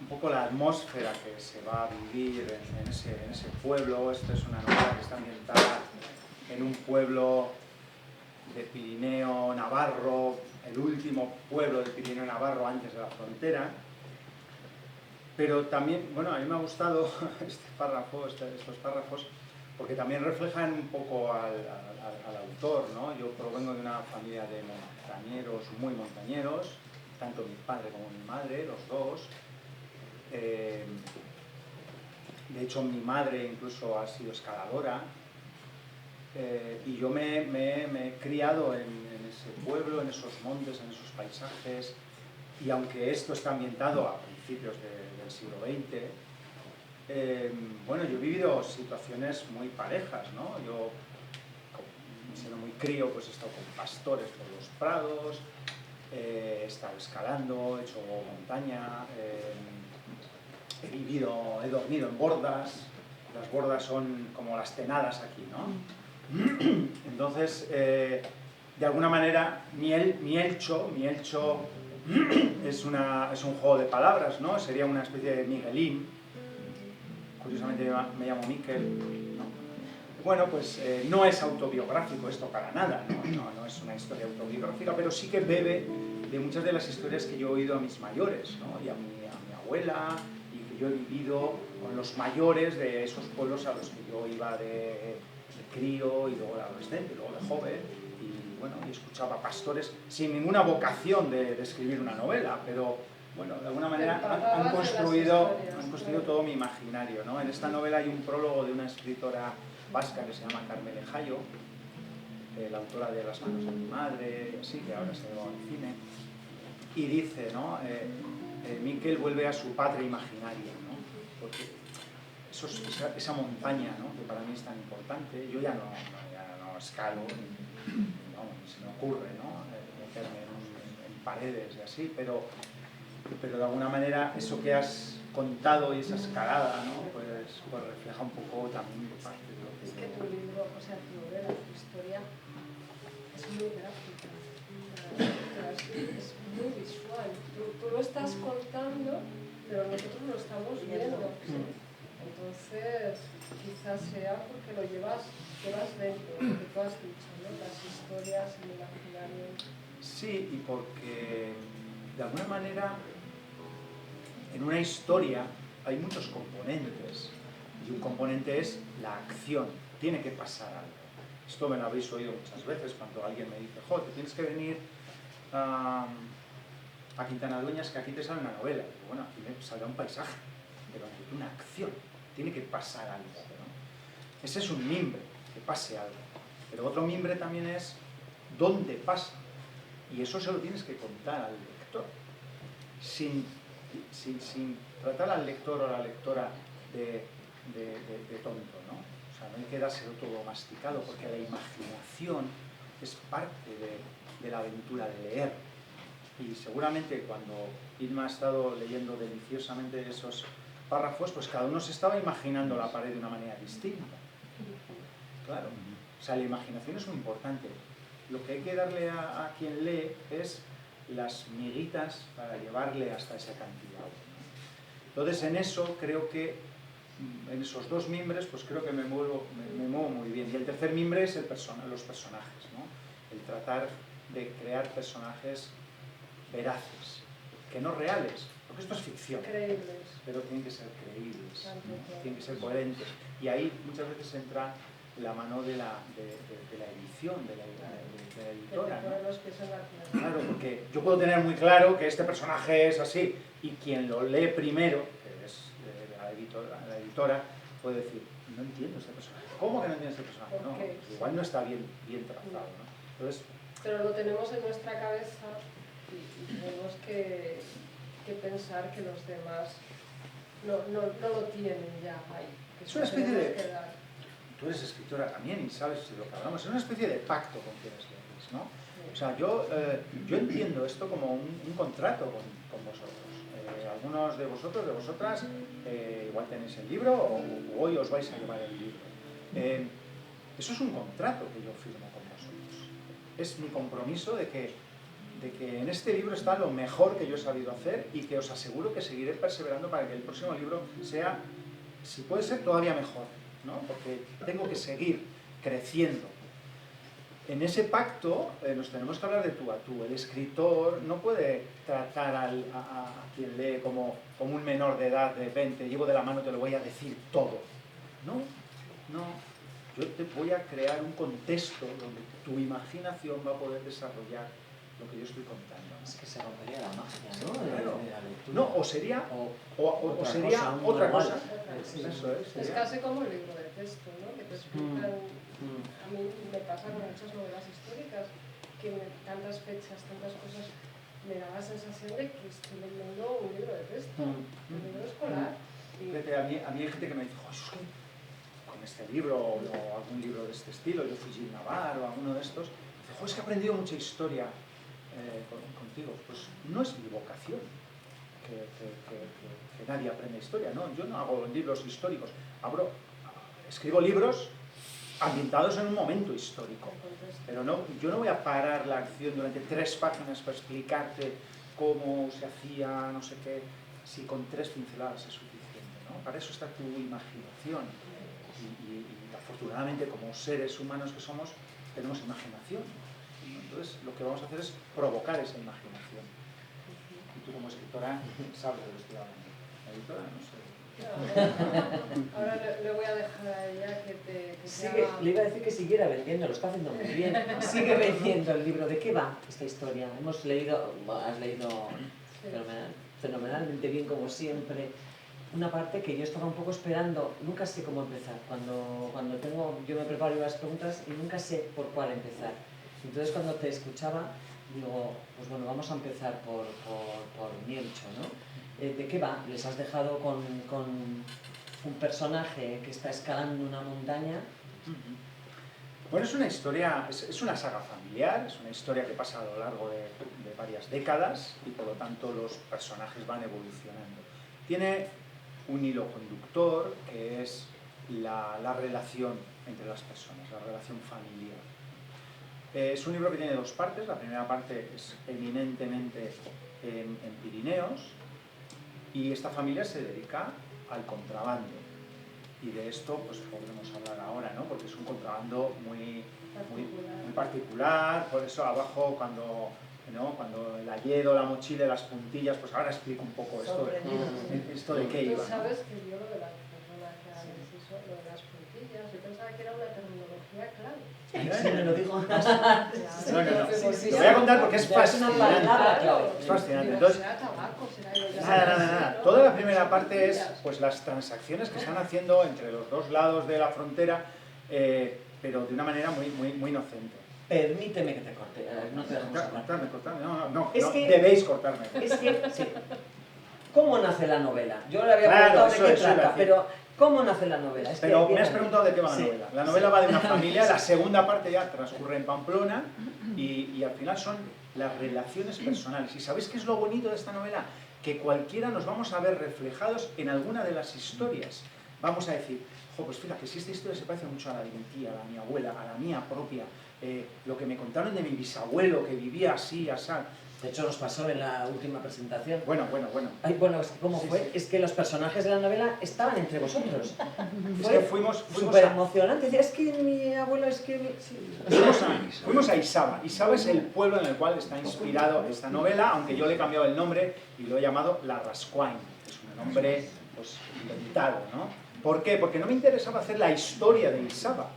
un poco la atmósfera que se va a vivir en ese pueblo. Esta es una novela que está ambientada en un pueblo de Pirineo Navarro, el último pueblo del Pirineo Navarro antes de la frontera. Pero también, bueno, a mí me ha gustado estos párrafos, porque también reflejan un poco al autor, ¿no? Yo provengo de una familia de montañeros, muy montañeros, tanto mi padre como mi madre, los dos. De hecho, mi madre incluso ha sido escaladora. Y yo me he criado en ese pueblo, en esos montes, en esos paisajes. Y aunque esto está ambientado a principios del siglo XX, bueno, yo he vivido situaciones muy parejas, ¿no? Yo, siendo muy crío, pues he estado con pastores por los prados, he estado escalando, he hecho montaña, he dormido en bordas. Las bordas son como las tenadas aquí, ¿no? Entonces, de alguna manera, Mielcho es un juego de palabras, ¿no? Sería una especie de Miguelín, curiosamente me llamo Miquel, ¿no? Bueno, pues no es autobiográfico esto para nada, no es una historia autobiográfica, pero sí que bebe de muchas de las historias que yo he oído a mis mayores, ¿no? Y a mi abuela, y que yo he vivido con los mayores de esos pueblos a los que yo iba de crío y luego de adolescente, y luego de joven, y bueno, y escuchaba pastores sin ninguna vocación de escribir una novela, pero bueno, de alguna manera han construido todo mi imaginario, ¿no? En esta novela hay un prólogo de una escritora vasca que se llama Carmele Jayo, la autora de Las manos de mi madre, así que ahora se lleva al cine, y dice, ¿no? Miquel vuelve a su patria imaginaria, ¿no? Porque esa montaña, ¿no? Que para mí es tan importante, yo ya no escalo, ni se me ocurre, ¿no? Meterme en paredes y así, pero de alguna manera eso que has contado y esa escalada, ¿no? Pues refleja un poco también parte de lo que... Es que tu libro, o sea, tu novela, tu historia, es muy gráfica, es muy visual. Tú lo estás contando, pero nosotros lo estamos viendo. Entonces, quizás sea porque lo llevas dentro, lo que tú has dicho, ¿no? Las historias, el imaginario. Sí, y porque de alguna manera en una historia hay muchos componentes, y un componente es la acción, tiene que pasar algo. Esto me lo habéis oído muchas veces cuando alguien me dice, te tienes que venir a Quintana Dueñas, que aquí te sale una novela. Y bueno, aquí me saldrá un paisaje, pero hay una acción, tiene que pasar algo, ¿no? Ese es un mimbre, que pase algo. Pero otro mimbre también es dónde pasa, y eso se lo tienes que contar al lector, sin tratar al lector o a la lectora de tonto, ¿no? O sea, no hay que dárselo todo masticado, porque la imaginación es parte de la aventura de leer. Y seguramente cuando Irma ha estado leyendo deliciosamente esos párrafos, pues cada uno se estaba imaginando la pared de una manera distinta. Claro, o sea, la imaginación es muy importante. Lo que hay que darle a quien lee es las miguitas para llevarle hasta esa cantidad. Entonces, en eso creo que, en esos dos mimbres, pues creo que me muevo muy bien. Y el tercer mimbre es los personajes, ¿no? El tratar de crear personajes veraces, que no reales, porque esto es ficción, Creíbles. pero tienen que ser creíbles, ¿no? Tienen que ser coherentes. Y ahí muchas veces entra la mano de la edición, de la editora, ¿no? Claro, porque yo puedo tener muy claro que este personaje es así, y quien lo lee primero, que es la editora, puede decir, no entiendo este personaje. ¿Cómo que no entiendo este personaje? No, pues igual no está bien trazado, ¿no? Entonces, pero lo tenemos en nuestra cabeza y tenemos que pensar que los demás no lo tienen ya ahí. Es una especie de... Tú eres escritora también y sabes de lo que hablamos. Es una especie de pacto con quienes leéis, ¿no? O sea, yo entiendo esto como un contrato con vosotros. Algunos de vosotros, de vosotras, igual tenéis el libro o hoy os vais a llevar el libro. Eso es un contrato que yo firmo con vosotros. Es mi compromiso de que en este libro está lo mejor que yo he sabido hacer y que os aseguro que seguiré perseverando para que el próximo libro sea, si puede ser, todavía mejor, ¿no? Porque tengo que seguir creciendo. En ese pacto nos tenemos que hablar de tú a tú. El escritor no puede tratar a quien lee como un menor de edad, de 20, llevo de la mano, te lo voy a decir todo. No. Yo te voy a crear un contexto donde tu imaginación va a poder desarrollar lo que yo estoy contando. Es que se rompería la magia, ¿no? Claro. De la lectura. No, o sería otra cosa. Eso es. Es casi como un libro de texto, ¿no? Que te explican... A mí me pasa con muchas novelas históricas, que tantas fechas, tantas cosas, me da la sensación de que estoy leyendo un libro de texto, un libro escolar. A mí hay gente que me dice, con este libro o algún libro de este estilo, yo fui Gil Navarro o alguno de estos, dice, es que he aprendido mucha historia contigo. Pues no es mi vocación que nadie aprenda historia, no, yo no hago libros históricos, escribo libros ambientados en un momento histórico, pero yo no voy a parar la acción durante 3 páginas para explicarte cómo se hacía no sé qué, si con 3 pinceladas es suficiente, ¿no? ¿no? Para eso está tu imaginación. Y afortunadamente, como seres humanos que somos, tenemos imaginación. Entonces, lo que vamos a hacer es provocar esa imaginación. Y tú, como escritora, sabes de lo que estoy hablando. La editora, no sé. Ahora le voy a dejar a ella que Sigue, le iba a decir que siguiera vendiendo, lo está haciendo muy bien. Sigue vendiendo el libro. ¿De qué va esta historia? Hemos leído, has leído fenomenalmente bien, como siempre. Una parte que yo estaba un poco esperando, nunca sé cómo empezar. Cuando yo me preparo las preguntas y nunca sé por cuál empezar. Entonces, cuando te escuchaba, digo, pues bueno, vamos a empezar por Mielcho, ¿no? ¿De qué va? Les has dejado con un personaje que está escalando una montaña. Bueno, es una historia, es una saga familiar, es una historia que pasa a lo largo de varias décadas y por lo tanto los personajes van evolucionando. Tiene un hilo conductor que es la relación entre las personas, la relación familiar. Es un libro que tiene dos partes. La primera parte es eminentemente en Pirineos y esta familia se dedica al contrabando. Y de esto pues podremos hablar ahora, ¿no? Porque es un contrabando muy particular. Por eso abajo cuando el ayedo, la mochila, las puntillas, pues ahora explico un poco esto de qué iba. Tú sabes que yo lo de las personas que hacen eso, lo de las puntillas, yo pensaba que era una terminología clave. Sí, me lo dijo. No. Lo voy a contar porque es fascinante. Es fascinante. Entonces, será tabaco, será nada. Toda la primera parte es pues las transacciones que están haciendo entre los dos lados de la frontera, pero de una manera muy inocente. Permíteme que te corte, no te dejamos hablar. Cortarme, no, debéis cortarme. Es que, sí. ¿Cómo nace la novela? Yo le había preguntado de qué trata, pero ¿cómo nace la novela? Pero me has preguntado de qué va la novela. La novela va de una familia, la segunda parte ya transcurre en Pamplona y al final son las relaciones personales. ¿Y sabéis qué es lo bonito de esta novela? Que cualquiera nos vamos a ver reflejados en alguna de las historias. Vamos a decir, pues fíjate, que si esta historia se parece mucho a la de mi tía, a la de mi abuela, a la mía propia, lo que me contaron de mi bisabuelo que vivía así, así. De hecho, nos pasó en la última presentación. Bueno. Ay, bueno, ¿cómo fue? Sí. Es que los personajes de la novela estaban entre vosotros. Es que fuimos súper emocionante. Decía, es que mi abuelo, es que... Sí. Fuimos a Isaba. Isaba es el pueblo en el cual está inspirado esta novela, aunque yo le he cambiado el nombre y lo he llamado La Rasquain. Es un nombre pues, inventado, ¿no? ¿Por qué? Porque no me interesaba hacer la historia de Isaba,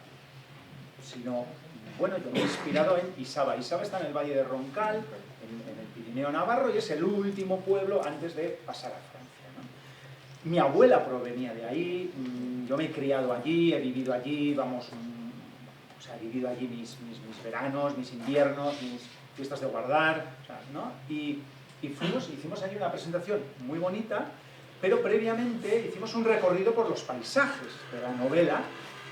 sino, bueno, yo me he inspirado en Isaba. Isaba está en el Valle de Roncal, en el Pirineo Navarro, y es el último pueblo antes de pasar a Francia, ¿no? Mi abuela provenía de ahí, yo me he criado allí, he vivido allí, he vivido allí mis veranos, mis inviernos, mis fiestas de guardar, ¿no? Y hicimos allí una presentación muy bonita, pero previamente hicimos un recorrido por los paisajes de la novela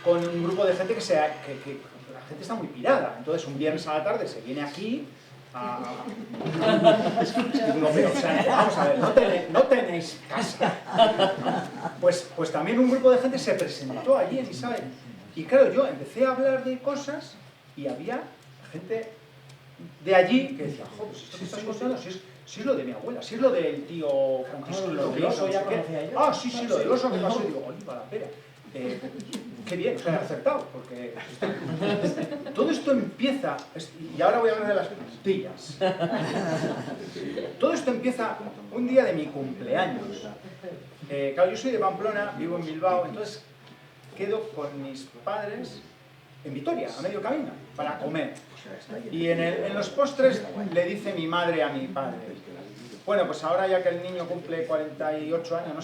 con un grupo de gente que la gente está muy pirada. Entonces un viernes a la tarde se viene aquí digo, pero, vamos a ver, no tenéis casa, ¿no? Pues también un grupo de gente se presentó allí en Isabel. Y claro, yo empecé a hablar de cosas y había gente de allí que decía, pues esto que estás contando, si es lo de mi abuela, si es lo del tío Francisco, lo del oso ya conocía yo. Sí, lo del oso que pasó, y digo, oye, para la pera. Qué bien, he acertado, porque todo esto empieza, y ahora voy a hablar de las pillas. Todo esto empieza un día de mi cumpleaños. Claro, yo soy de Pamplona, vivo en Bilbao, entonces quedo con mis padres en Vitoria, a medio camino, para comer. Y en los postres le dice mi madre a mi padre, bueno, pues ahora ya que el niño cumple 48 años, no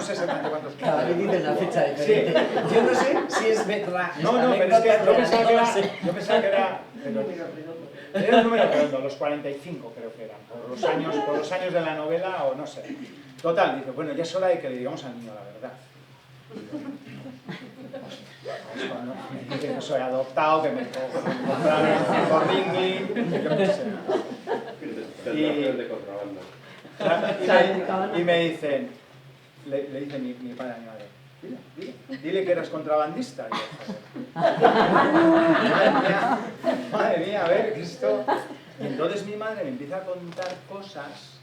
sé exactamente cuántos. Cada vez dicen la fecha diferente. Sí. Yo no sé si es verdad. No, pero es que yo pensaba que era el número redondo, los 45 creo que eran, por los años de la novela o no sé. Total, dice, bueno, ya es hora de que le digamos al niño la verdad. Cuando me dice que soy adoptado, que me compraron por Ringling, yo qué sé. Y me dicen, le dice mi padre a mi madre, dile que eres contrabandista. Y yo, madre mía, a ver, ¿qué esto? Y entonces mi madre me empieza a contar cosas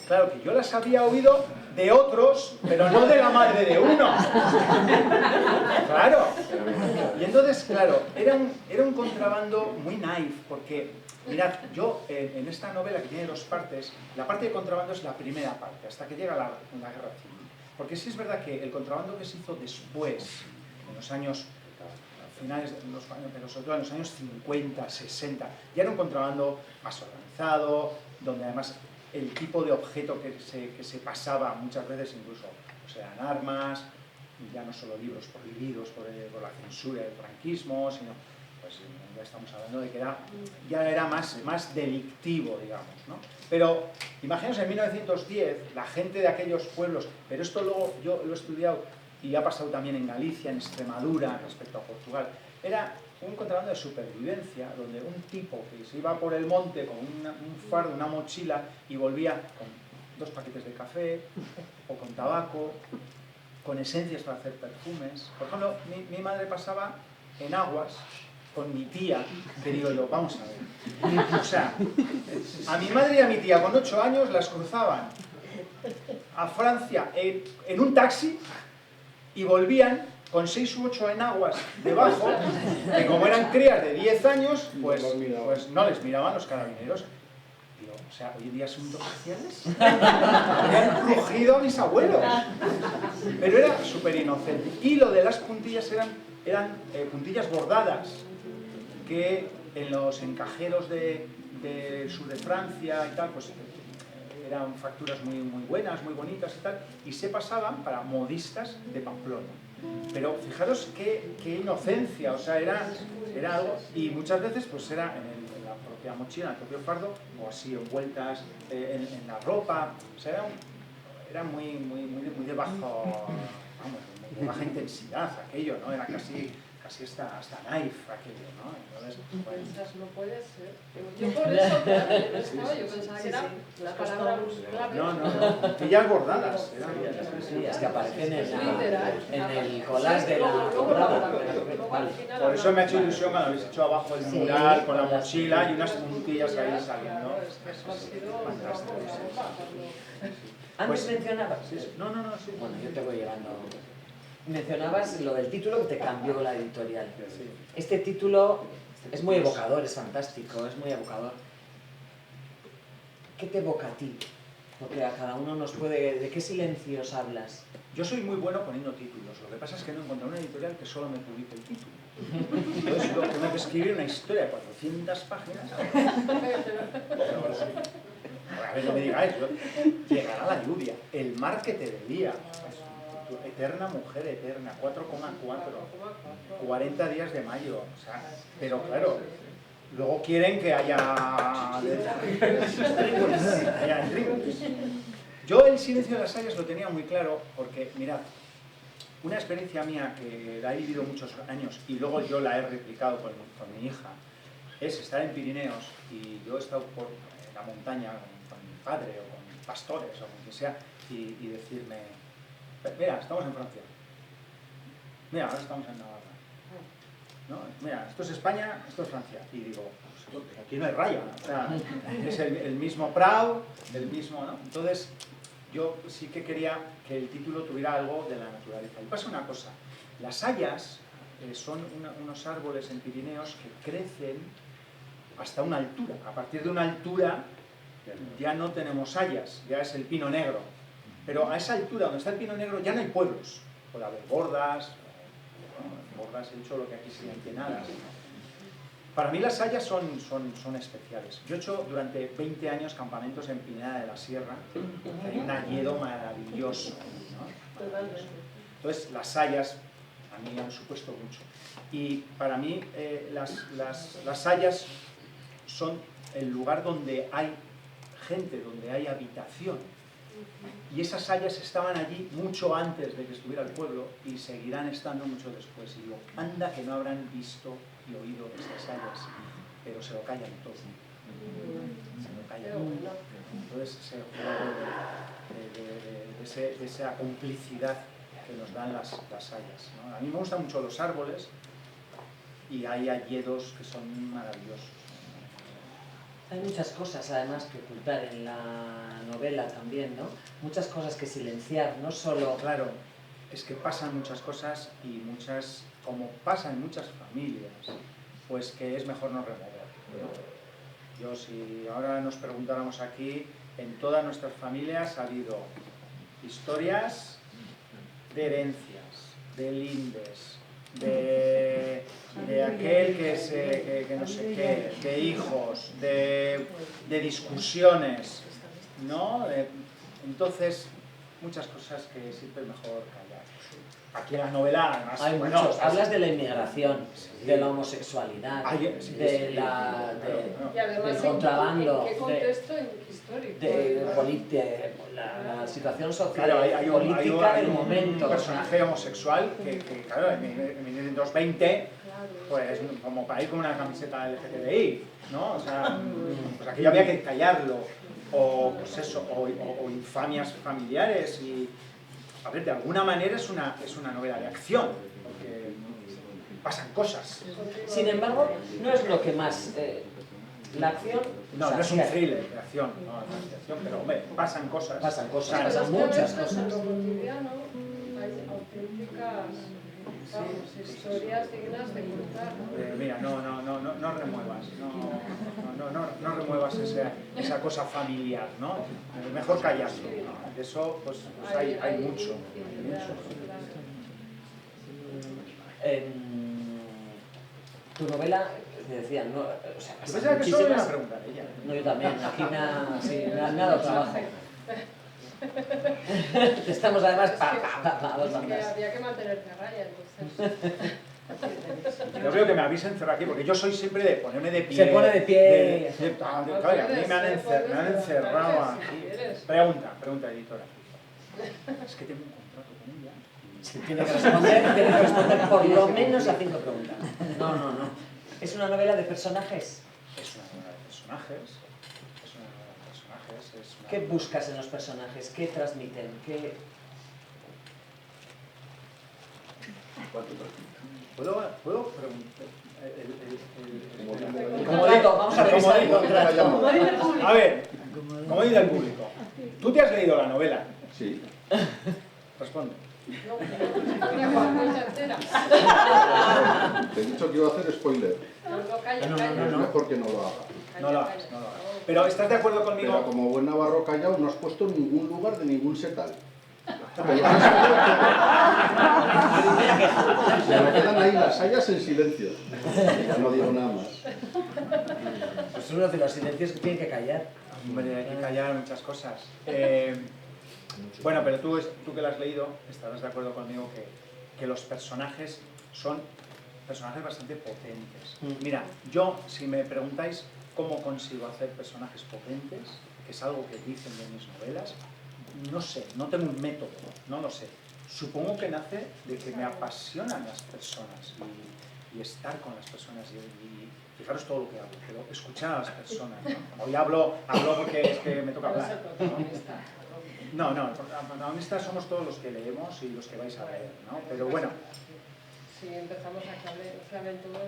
claro, que yo las había oído de otros, pero no de la madre de uno. Claro. Y entonces, claro, era un contrabando muy naif, porque, mirad, yo en esta novela que tiene dos partes, la parte de contrabando es la primera parte, hasta que llega la Guerra Civil. Porque sí es verdad que el contrabando que se hizo después, en los años, finales de los años, pero sobre todo en los años 50, 60, ya era un contrabando más organizado, donde además el tipo de objeto que se pasaba muchas veces incluso pues eran armas, y ya no solo libros prohibidos por la censura del franquismo, sino pues ya estamos hablando de que ya era más delictivo, digamos, ¿no? Pero imaginaos en 1910, la gente de aquellos pueblos, pero esto luego yo lo he estudiado y ha pasado también en Galicia, en Extremadura, respecto a Portugal, era un contrabando de supervivencia, donde un tipo que se iba por el monte con un fardo, una mochila, y volvía con 2 paquetes de café, o con tabaco, con esencias para hacer perfumes. Por ejemplo, mi madre pasaba en Aguas con mi tía, que digo yo, vamos a ver. O sea, a mi madre y a mi tía con 8 años las cruzaban a Francia en un taxi y volvían con 6 u 8 enaguas debajo, que como eran crías de 10 años, pues no les miraban los carabineros. Digo, o sea, hoy en día asuntos sociales habían crujido a mis abuelos. Pero era súper inocente. Y lo de las puntillas eran puntillas bordadas, que en los encajeros del sur de Francia y tal, pues eran facturas muy buenas, muy bonitas y tal, y se pasaban para modistas de Pamplona. Pero fijaros qué inocencia, o sea, era algo, y muchas veces pues era en la propia mochila, en el propio fardo, o así envueltas en la ropa, o sea, era muy de bajo, vamos, de baja intensidad aquello, ¿no? Era casi hasta naif aquello, ¿no? Entonces, pues, no puede ser. Yo por eso, claro, yo pensaba que era la palabra clave. No, puntillas bordadas. Sí, es que aparecen en el collage de la obra. Por eso me ha hecho ilusión cuando habéis hecho abajo el mural con la mochila y unas puntillas ahí saliendo. Antes mencionabas. No, sí. Bueno, yo te voy llevando. Mencionabas lo del título que te cambió la editorial. Este título es muy evocador, es fantástico, es muy evocador. ¿Qué te evoca a ti? Porque a cada uno nos puede... ¿De qué silencios hablas? Yo soy muy bueno poniendo títulos, lo que pasa es que no encontré una editorial que solo me publique el título. Entonces yo tengo que escribir una historia de 400 páginas. A ver, no me digáis, llegará la lluvia, el mar que te veía. Eterna mujer, eterna, 4,4, 40 días de mayo, o sea, pero claro, luego quieren que haya Yo el silencio de las hayas lo tenía muy claro porque, mirad, una experiencia mía que la he vivido muchos años y luego yo la he replicado con mi hija, es estar en Pirineos y yo he estado por la montaña con mi padre o con pastores o con quien sea y decirme: mira, estamos en Francia. Mira, ahora estamos en Navarra. ¿No? Mira, esto es España, esto es Francia. Y digo, pues aquí no hay raya, ¿no? O sea, es el mismo Prado, el mismo, ¿no? Entonces, yo sí que quería que el título tuviera algo de la naturaleza. Y pasa una cosa, las hayas son unos árboles en Pirineos que crecen hasta una altura. A partir de una altura ya no tenemos hayas, ya es el pino negro. Pero a esa altura, donde está el pino negro, ya no hay pueblos. Puede haber bordas, he dicho lo que aquí se llama entenadas. Para mí las hayas son especiales. Yo he hecho durante 20 años campamentos en Pineda de la Sierra, que hay un hayedo maravilloso, ¿no? Maravilloso. Entonces las hayas a mí han supuesto mucho. Y para mí las hayas son el lugar donde hay gente, donde hay habitación. Y esas hayas estaban allí mucho antes de que estuviera el pueblo y seguirán estando mucho después. Y digo, anda que no habrán visto y oído estas hayas, pero se lo callan todo. Se lo callan. Entonces ese juego de esa complicidad que nos dan las hayas, ¿no? A mí me gustan mucho los árboles y hay hayedos que son maravillosos. Hay muchas cosas además que ocultar en la novela también, ¿no? Muchas cosas que silenciar, no solo... Claro, es que pasan muchas cosas y muchas, como pasa en muchas familias, pues que es mejor no remover, ¿no? Yo, si ahora nos preguntáramos aquí, en todas nuestras familias ha habido historias de herencias, de lindes, de aquel que no sé qué, de hijos, de discusiones, ¿no? Entonces, muchas cosas que siempre es mejor callar. Aquí en la novela, además, Hay bueno, muchos. Hablas de la inmigración, sí, de la homosexualidad, sí, de sí, la, claro, Y además, del contrabando, ¿en qué contexto histórico? de la situación social, claro, hay política del un momento. personaje homosexual que claro, en 1920, Claro. pues como para ir con una camiseta LGTBI, ¿no? O sea, pues aquello había que callarlo, o pues eso, o infamias familiares y... A ver, de alguna manera es una novela de acción, porque pasan cosas. Sin embargo, no es lo que más... la acción... No, o sea, no es un thriller de acción, no es de acción, pero hombre, pasan cosas. Pasan cosas, Claro. pasan muchas cosas. En lo cotidiano hay auténticas, vamos, historias dignas de contar. Mira, no remuevas, no remuevas esa cosa familiar, ¿no? Mejor callarlo, ¿no? De eso pues hay mucho. Tu novela, te decía, no, o sea, Yo pensaba que solo iba a preguntar ella. No, yo también, aquí me ha dado trabajo. Estamos además para dos bandas. Había que mantenerte a raya, entonces. Yo creo que me habéis encerrado aquí, porque yo soy siempre de ponerme de pie. Se pone de pie. Claro, a mí me han encerrado aquí. Pregunta, editora. Es que tengo un contrato con ella. Tiene que responder por lo menos a 5 preguntas. No. ¿Es una novela de personajes? Es una novela de personajes. ¿Qué buscas en los personajes? ¿Qué transmiten? ¿Puedo preguntar? Vamos a revisar el contrato. A ver, como dice el público, ¿tú te has leído la novela? Sí. Responde. Te he dicho que iba a hacer spoiler. No, Es mejor que no lo haga. No lo hagas. Pero ¿estás de acuerdo conmigo? Pero como buen navarro callado, no has puesto en ningún lugar de ningún setal. Pero quedan ahí las hayas en silencio. Ya no digo nada más. Pues es uno de los silencios que tienen que callar. Hombre, hay que callar muchas cosas. Bueno, pero tú que lo has leído, estarás de acuerdo conmigo que los personajes son personajes bastante potentes. Mira, yo, si me preguntáis cómo consigo hacer personajes potentes, que es algo que dicen de mis novelas, no sé, no tengo un método, no lo sé. Supongo que nace de que me apasionan las personas y estar con las personas y fijaros todo lo que hago, pero escuchar a las personas, ¿no? Hoy hablo porque es que me toca hablar, ¿no? No, protagonistas somos todos los que leemos y los que vais a leer, ¿no? Pero bueno. Si empezamos a hablar todo,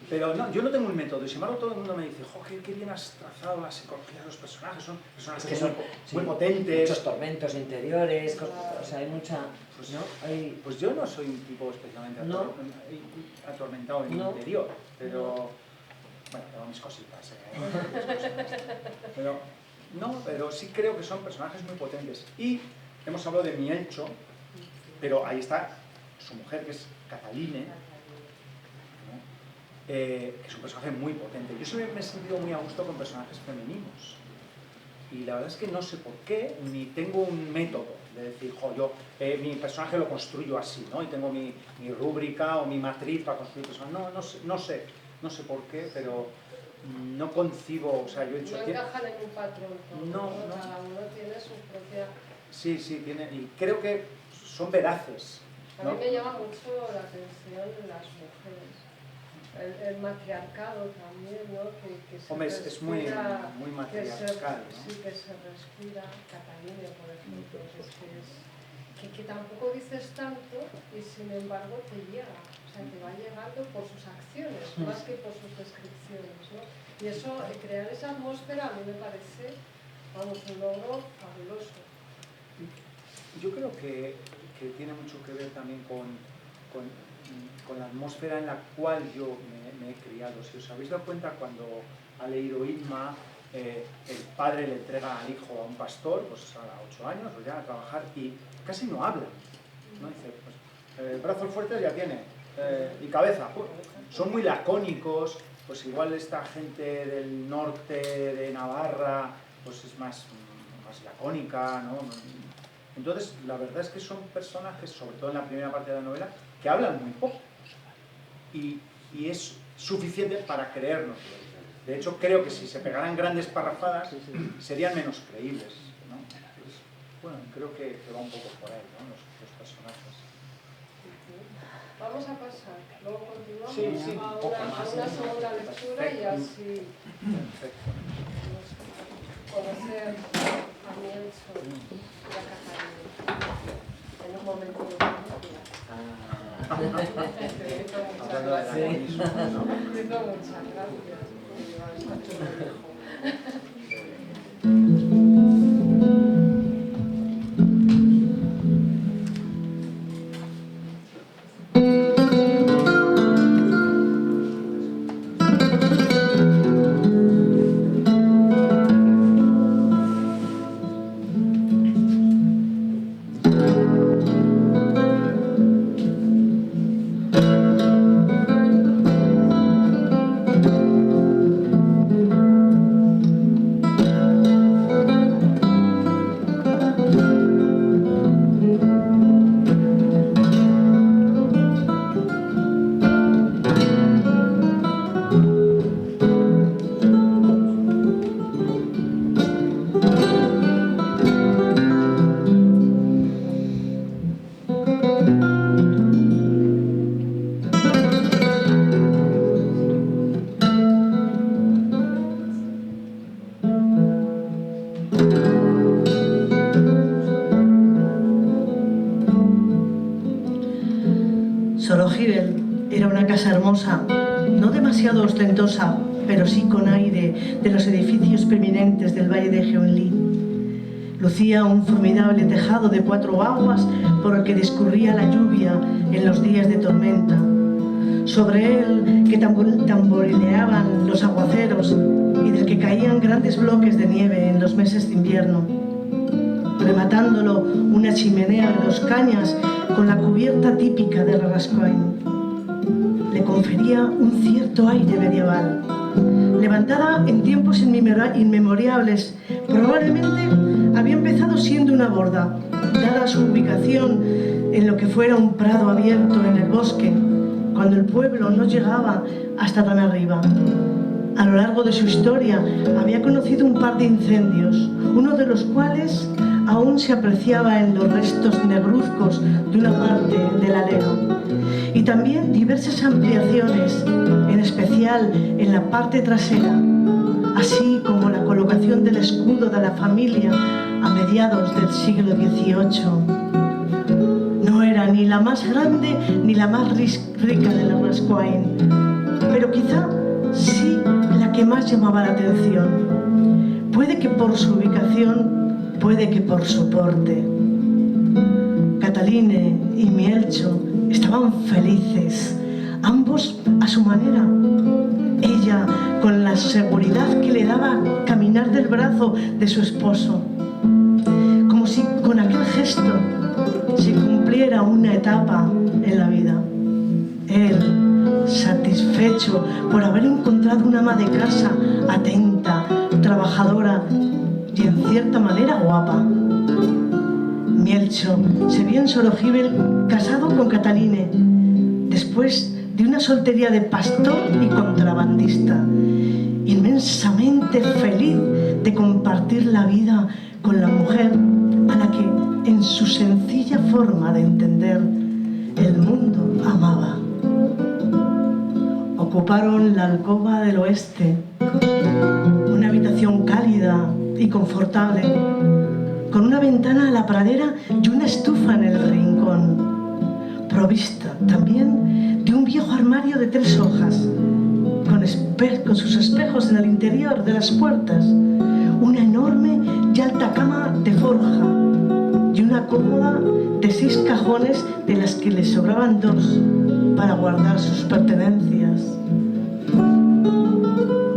pero no, yo no tengo un método, y sin embargo todo el mundo me dice, jo, qué bien has trazado la psicología de los personajes, son personajes que son muy potentes. Muchos tormentos interiores, o sea, hay mucha... ¿no? Pues yo no soy un tipo especialmente atormentado en el interior, pero... Bueno, tengo mis cositas, pero sí creo que son personajes muy potentes. Y hemos hablado de Mielcho, pero ahí está su mujer, que es Cataline, ¿no? Que es un personaje muy potente. Yo siempre me he sentido muy a gusto con personajes femeninos. Y la verdad es que no sé por qué, ni tengo un método de decir, jo, mi personaje lo construyo así, ¿no? Y tengo mi rúbrica o mi matriz para construir personajes. No sé por qué, pero no concibo, o sea, yo he dicho... No encajan en un patrón, no. Cada uno tiene su propia... Sí, tiene, y creo que son veraces, ¿no? A mí me llama mucho la atención las mujeres. El matriarcado también, ¿no? Que se Hombre, respira, es muy matriarcal, ¿no? Sí, que se respira. Catalina, por ejemplo, que tampoco dices tanto y sin embargo te llega. sea, que va llegando por sus acciones, más que por sus descripciones, ¿no? Y eso, crear esa atmósfera, a mí me parece, vamos, un logro fabuloso. Yo creo que tiene mucho que ver también con la atmósfera en la cual yo me he criado. Si os habéis dado cuenta, cuando ha leído Inma, el padre le entrega al hijo a un pastor, pues a 8 años, o ya a trabajar, y casi no habla, ¿no? Dice, pues, brazos fuertes ya tiene, y cabeza. Son muy lacónicos, pues igual esta gente del norte de Navarra, pues es más lacónica, ¿no? Entonces, la verdad es que son personajes, sobre todo en la primera parte de la novela, que hablan muy poco, y es suficiente para creernos. De hecho, creo que si se pegaran grandes parrafadas, serían menos creíbles, ¿no? Entonces, bueno, creo que va un poco por ahí, ¿no? Los personajes. Vamos a pasar, luego continuamos Sí, a un poco una más. segunda lectura y así Perfecto. conocer a Mielcho y a Catalina en un momento de película. Te hizo muchas Hablando de gracias. laconismo, ¿no? Te hizo muchas gracias. Está chulo, hijo. Sorojibel era una casa hermosa, no demasiado ostentosa, pero sí con aire de los edificios preeminentes del valle de Genli. Lucía un formidable tejado de 4 aguas por el que discurría la lluvia en los días de tormenta. Sobre él, que tamborileaban los aguaceros y del que caían grandes bloques de nieve en los meses de invierno. Rematándolo, una chimenea de 2 cañas con la cubierta típica de Rarascoain. Le confería un cierto aire medieval. Levantada en tiempos inmemoriales, probablemente había empezado siendo una borda, dada su ubicación en lo que fuera un prado abierto en el bosque, cuando el pueblo no llegaba hasta tan arriba. A lo largo de su historia había conocido un par de incendios, uno de los cuales aún se apreciaba en los restos negruzcos de una parte del alero, y también diversas ampliaciones, en especial en la parte trasera, así como la colocación del escudo de la familia a mediados del siglo XVIII. No era ni la más grande ni la más rica de la Rarascoain, pero quizá sí la que más llamaba la atención. Puede que por su ubicación, puede que por su porte. Cataline y Mielcho estaban felices, ambos a su manera. Ella con la seguridad que le daba caminar del brazo de su esposo, como si con aquel gesto se cumpliera una etapa en la vida. Él, satisfecho por haber encontrado una ama de casa atenta, trabajadora y en cierta manera guapa. Mielcho se vio en Sorojibel casado con Cataline, después de una soltería de pastor y contrabandista, inmensamente feliz de compartir la vida con la mujer a la que, en su sencilla forma de entender, el mundo amaba. Ocuparon la alcoba del oeste, una habitación cálida y confortable, con una ventana a la pradera y una estufa en el rincón, provista también de un viejo armario de 3 hojas, con sus espejos en el interior de las puertas, una enorme y alta cama de forja y una cómoda de 6 cajones de las que le sobraban 2 para guardar sus pertenencias.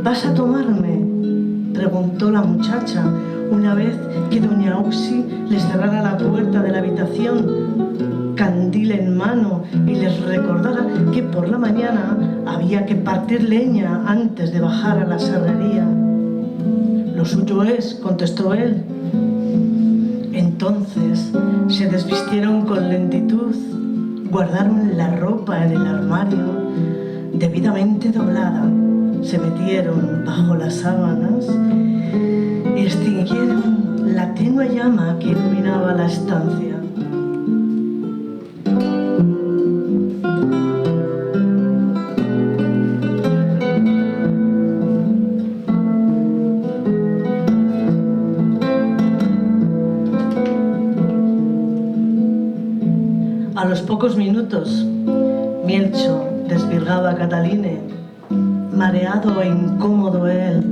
¿Vas a tomarme?, preguntó la muchacha una vez que doña Auxi les cerrara la puerta de la habitación, candil en mano, y les recordara que por la mañana había que partir leña antes de bajar a la serrería. «Lo suyo es», contestó él. Entonces se desvistieron con lentitud, guardaron la ropa en el armario debidamente doblada, se metieron bajo las sábanas y extinguieron la tenue llama que iluminaba la estancia. A los pocos minutos, Mielcho desvirgaba a Cataline, mareado e incómodo él,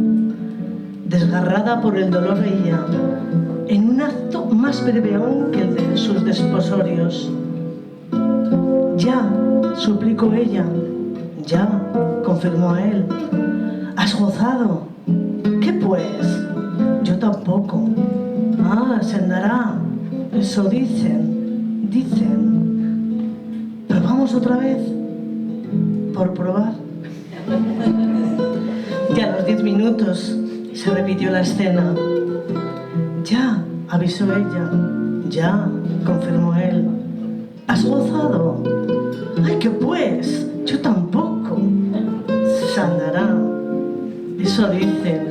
desgarrada por el dolor ella, en un acto más breve aún que el de sus desposorios. «Ya», suplicó ella. «Ya», confirmó él. «¿Has gozado?». «¿Qué pues?». «Yo tampoco». «Ah, se andará». «Eso dicen». «¿Probamos otra vez?». «Por probar». Y a los 10 minutos se repitió la escena. «Ya», avisó ella. «Ya», confirmó él. «¿Has gozado?». «Ay, ¿qué pues?». «Yo tampoco». «Se andará». «Eso dicen».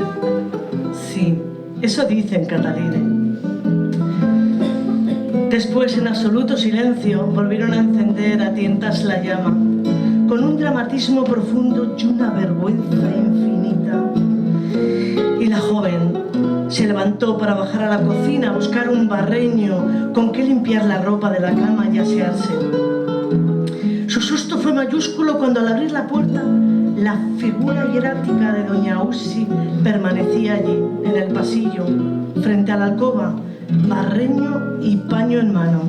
«Sí, eso dicen, Cataline». Después, en absoluto silencio, volvieron a encender a tientas la llama, con un dramatismo profundo y una vergüenza infinita. Y la joven se levantó para bajar a la cocina a buscar un barreño con que limpiar la ropa de la cama y asearse. Su susto fue mayúsculo cuando, al abrir la puerta, la figura hierática de doña Auxi permanecía allí, en el pasillo, frente a la alcoba, barreño y paño en mano,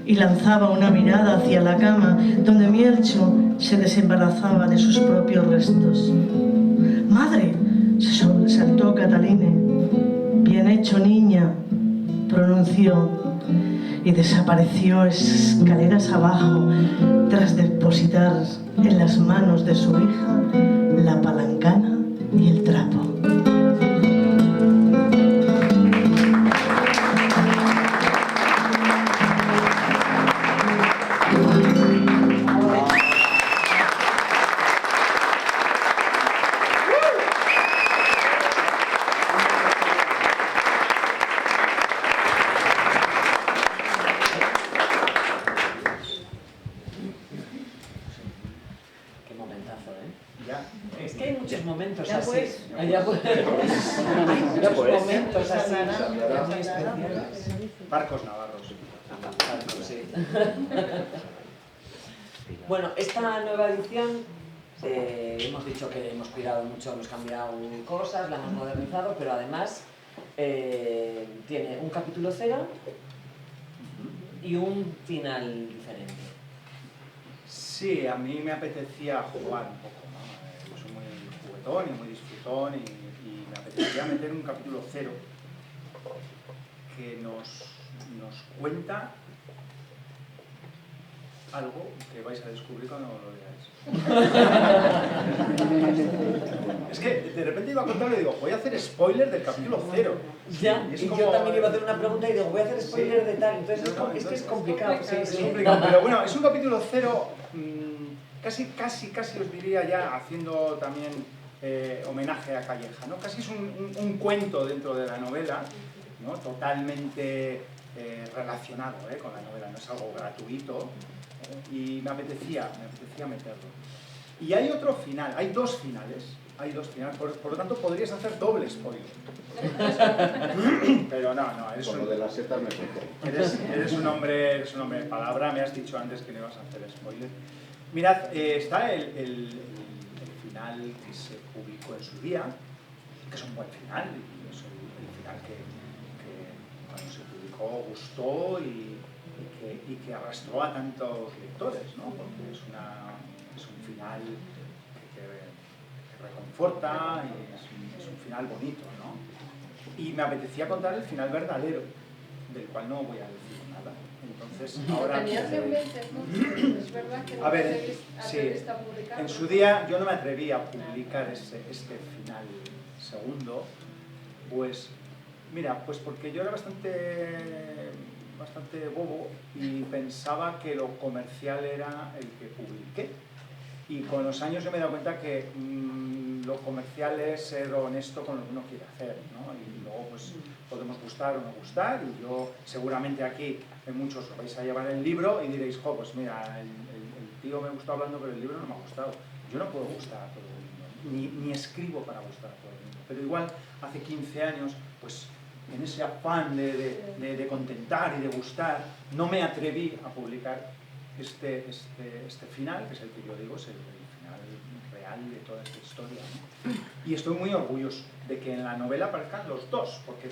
y lanzaba una mirada hacia la cama donde Mielcho se desembarazaba de sus propios restos. «¡Madre!», se sobresaltó Cataline. «Bien hecho, niña», pronunció, y desapareció escaleras abajo tras depositar en las manos de su hija la palancana y el trapo. Es que hay muchos momentos Ya así. pues. Ya pues. Ya pues. Momentos así muy especiales. Barcos navarros. Barcos, sí. Bueno, esta nueva edición hemos dicho que hemos cuidado mucho, hemos cambiado cosas, la hemos modernizado, pero además tiene un capítulo 0 y un final diferente. Sí, a mí me apetecía jugar un poco, ¿no? Yo soy muy juguetón y muy disfrutón y me apetecía meter un capítulo 0 que nos cuenta algo que vais a descubrir cuando lo leáis. Es que de repente iba a contarlo y digo, voy a hacer spoiler del capítulo 0. Ya, y es y como... yo también iba a hacer una pregunta y digo, voy a hacer spoiler de tal, entonces es que es complicado. Sí, Es sí. complicado, pero bueno, es un capítulo 0, casi os diría ya, haciendo también homenaje a Calleja, ¿no? Casi es un cuento dentro de la novela, ¿no? Totalmente relacionado con la novela, no es algo gratuito, y me apetecía meterlo. Y hay otro final, hay dos finales, por lo tanto podrías hacer doble spoiler. Pero no, eres Con lo de las setas me contó. eres un hombre de palabra, me has dicho antes que no ibas a hacer spoiler. Mirad, está el final que se publicó en su día, que es un buen final, y es el final que cuando se publicó gustó y que arrastró a tantos lectores, ¿no? Porque es un final que reconforta y es un final bonito, ¿no? Y me apetecía contar el final verdadero, del cual no voy a decir nada. Entonces, ahora... ¿Tenías en mente, no? Es verdad que no A ver, te sí, atreviste a publicar. en su día yo no me atreví a publicar este final segundo, pues mira, pues porque yo era bastante bobo y pensaba que lo comercial era el que publiqué. Y con los años yo me he dado cuenta que lo comercial es ser honesto con lo que uno quiere hacer, ¿no? Y luego pues podemos gustar o no gustar, y yo seguramente aquí muchos os vais a llevar el libro y diréis, jo, pues mira, el tío me gustó hablando, pero el libro no me ha gustado. Yo no puedo gustar a todo el mundo, ni escribo para gustar a todo el mundo. Pero igual hace 15 años, pues en ese afán de contentar y de gustar, no me atreví a publicar este final, que es el que yo digo, es el final real de toda esta historia, ¿no? Y estoy muy orgulloso de que en la novela aparezcan los dos, porque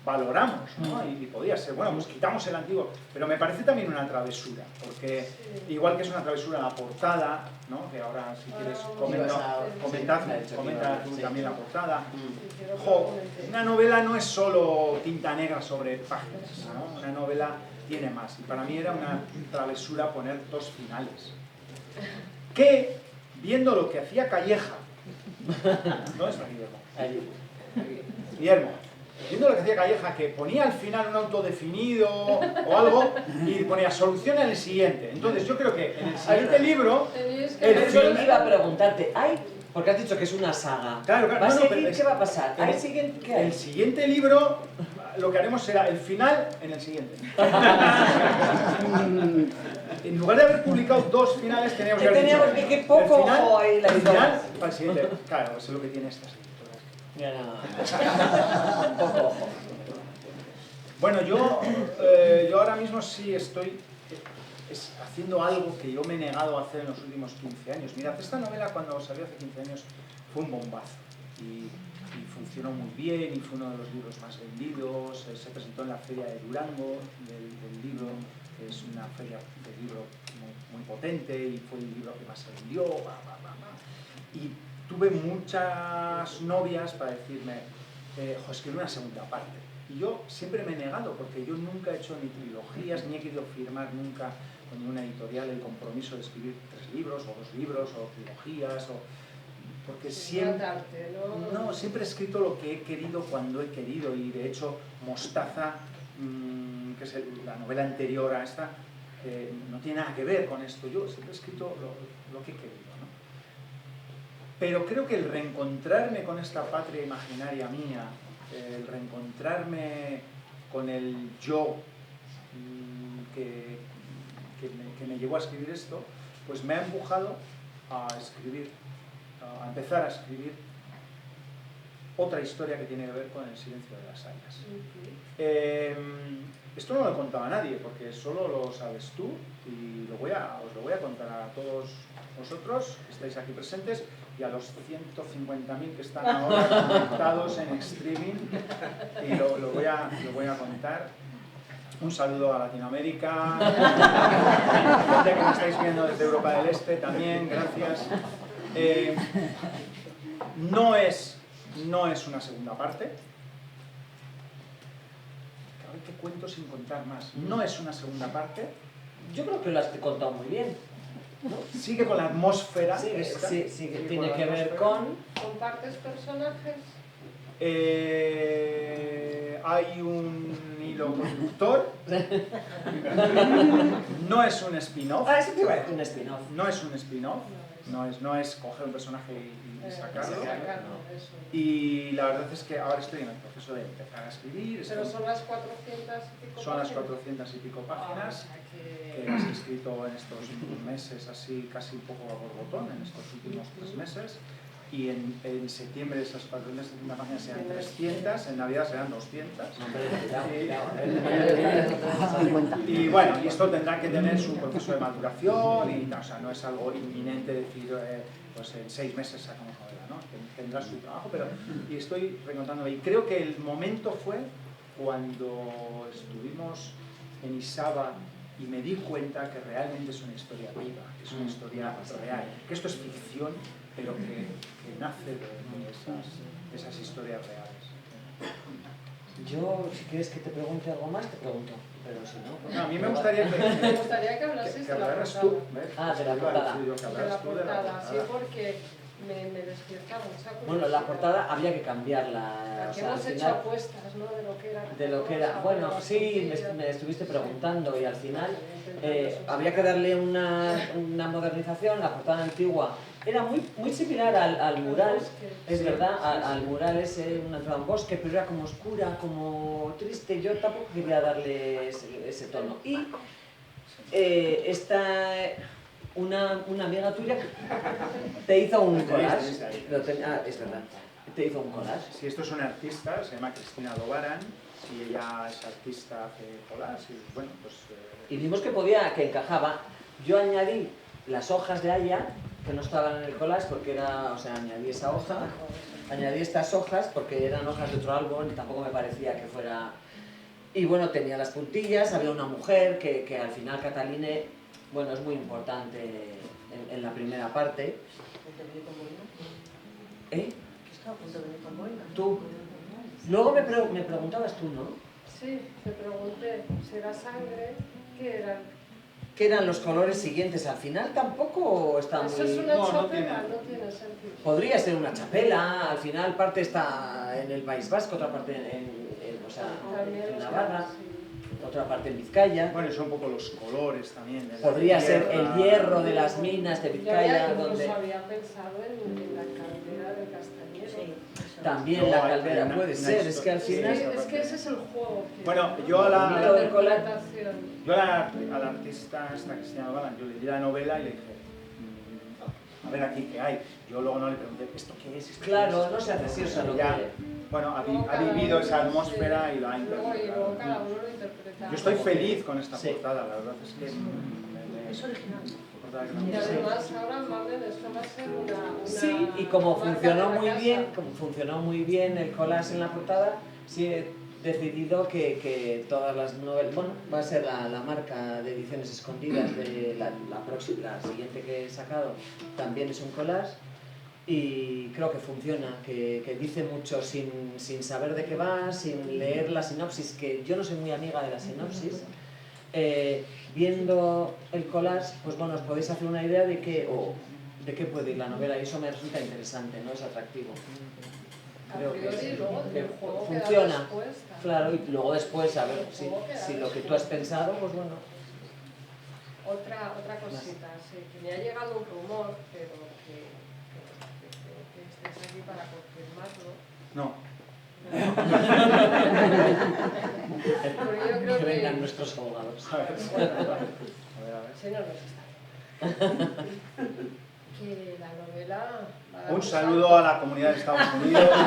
valoramos, ¿no? Y podía ser, bueno, pues quitamos el antiguo, pero me parece también una travesura, porque igual que es una travesura la portada, ¿no? Que ahora si quieres comenta tú también la portada. Jo, una novela no es solo tinta negra sobre páginas, ¿no? Una novela tiene más, y para mí era una travesura poner dos finales. Que, viendo lo que hacía Calleja, ¿dónde está Guillermo? Guillermo, viendo lo que hacía Calleja, que ponía al final un autodefinido o algo y ponía solución en el siguiente. Entonces yo creo que en el siguiente libro... Eso iba a preguntarte, porque has dicho que es una saga. Claro, ¿Va a seguir? ¿Qué va a pasar? El siguiente libro, lo que haremos será el final en el siguiente. En lugar de haber publicado dos finales, teníamos que haber dicho que poco el final, ojo ahí la el historia. final para el siguiente. Claro, eso es lo que tiene estas editoras. Ya, poco ojo. Bueno, yo ahora mismo sí estoy haciendo algo que yo me he negado a hacer en los últimos 15 años. Mirad, esta novela cuando salió hace 15 años fue un bombazo y funcionó muy bien y fue uno de los libros más vendidos. Se presentó en la Feria de Durango del libro, que es una feria de libro muy potente, y fue el libro que más se vendió. Y tuve muchas novias para decirme, jo, escribe una segunda parte. Y yo siempre me he negado, porque yo nunca he hecho ni trilogías, ni he querido firmar nunca con ninguna editorial el compromiso de escribir 3 libros, o 2 libros, o trilogías, porque siempre, siempre he escrito lo que he querido cuando he querido, y de hecho Mostaza, que es la novela anterior a esta, no tiene nada que ver con esto. Yo siempre he escrito lo que he querido, ¿no? Pero creo que el reencontrarme con esta patria imaginaria mía, el reencontrarme con el yo que me llevó a escribir esto, pues me ha empujado a empezar a escribir otra historia que tiene que ver con el silencio de las hayas. Esto no lo he contado a nadie, porque solo lo sabes tú, y os lo voy a contar a todos vosotros que estáis aquí presentes y a los 150.000 que están ahora conectados en streaming, y lo voy a contar. Un saludo a Latinoamérica, gente que me estáis viendo desde Europa del Este también, gracias. No es una segunda parte. A ver qué cuento sin contar más. No es una segunda parte. Yo creo que lo has contado muy bien, ¿no? Sigue con la atmósfera. Sí, Sigue tiene con que la ver atmósfera. ¿Compartes personajes? Hay un hilo conductor. No es un spin-off. Eso te iba a decir, un spin-off. No es un spin-off. No es coger un personaje y sacarlo. Y la verdad es que ahora estoy en el proceso de empezar a escribir. Pero son las 400 y pico. Son las 400 y pico páginas que las he escrito en estos meses, así casi un poco a borbotón, en estos últimos 3 meses. y en septiembre esas patrullas de una página serán 300, en Navidad serán 200. Y bueno, y esto tendrá que tener su proceso de maduración, y o sea, no es algo inminente decir, pues en 6 meses sacamos novela, ¿no? Tendrá su trabajo, pero y estoy recontándome. Y creo que el momento fue cuando estuvimos en Isaba y me di cuenta que realmente es una historia viva, que es una historia real, que esto es ficción, pero que nace de esas historias reales. Yo, si quieres que te pregunte algo más, te pregunto, pero si no... No, a mí me gustaría Me gustaría que hablases de la hablaras portada. tú. ¿Ves? Ah, de la portada. Sí, yo, que De hablaras la tú de la portada, sí, porque me despierta mucha curiosidad. Bueno, la portada habría que cambiarla. O Aquí sea, al hemos hecho final, apuestas, ¿no? De lo que era. de lo que era. Bueno, sí, me estuviste preguntando y al final habría que darle una modernización. La portada antigua era muy similar al mural, es verdad, al mural ese, una entrada en bosque, pero era como oscura, como triste. Yo tampoco quería darle ese tono. Y una amiga tuya te hizo un collage. Es verdad, te hizo un collage. Sí, esto es una artista, se llama Cristina Dobaran, y ella es artista, hace collage, y bueno, pues... Y vimos que encajaba. Yo añadí las hojas de haya, que no estaban en el collage, porque era, o sea, añadí esa hoja, añadí estas hojas, porque eran hojas de otro árbol, y tampoco me parecía que fuera... Y bueno, tenía las puntillas, había una mujer que al final Cataline, bueno, es muy importante en la primera parte. ¿Eh? Tú. Luego me preguntabas tú, ¿no? Sí, te pregunté, ¿será sangre? ¿Qué era? ¿Qué eran los colores siguientes? Al final tampoco está muy... Eso es una No, no chapela, tiene. no tiene sentido. Podría ser una chapela, al final parte está en el País Vasco, otra parte o sea, También en los Navarra, sí. otra parte en Vizcaya. Bueno, y son un poco los colores también. de la Podría ser tierra. el hierro de las minas de Yo Vizcaya, incluso donde había pensado en la caldera del castañero. también No, la hay caldera una- puede una ser, es que al historia. final... Es que ese es el juego. Bueno, yo a Lo la interpretación. artista esta Cristina Dobaran, yo le di la novela y le dije, a ver aquí qué hay. Yo luego no le pregunté, ¿esto qué es? ¿Esto Claro, qué es? no se hace así, o sea, lo Ya, que... bueno, Luego ha cada vivido uno, esa atmósfera sí. y lo ha Luego interpretado. cada uno lo interpreta. Yo estoy feliz con esta Sí. portada, la verdad es que... Es original. Y además ahora, Marlene, esto va a ser una Sí, y como marca funcionó de la muy casa. bien, como funcionó muy bien el collage en la portada, sí he decidido que todas las novelas, bueno, va a ser la marca de Ediciones Escondidas de la siguiente que he sacado, también es un collage y creo que funciona, que dice mucho sin saber de qué va, sin leer la sinopsis, que yo no soy muy amiga de la sinopsis. Viendo el collage, pues bueno, os podéis hacer una idea de qué puede ir la novela y eso me resulta interesante, ¿no? Es atractivo. Creo que, priori, luego que el juego queda funciona. respuesta. Claro, y luego después, a ver El juego queda si lo que tú respuesta. has pensado, pues bueno. Otra cosita, sí, que me ha llegado un rumor, pero que estés aquí para confirmarlo. No. Porque yo creo Que vengan que... nuestros abogados. A ver, a ver. Sí, no nos está. Que la novela... va a dar Un saludo a la comunidad de Estados Unidos. La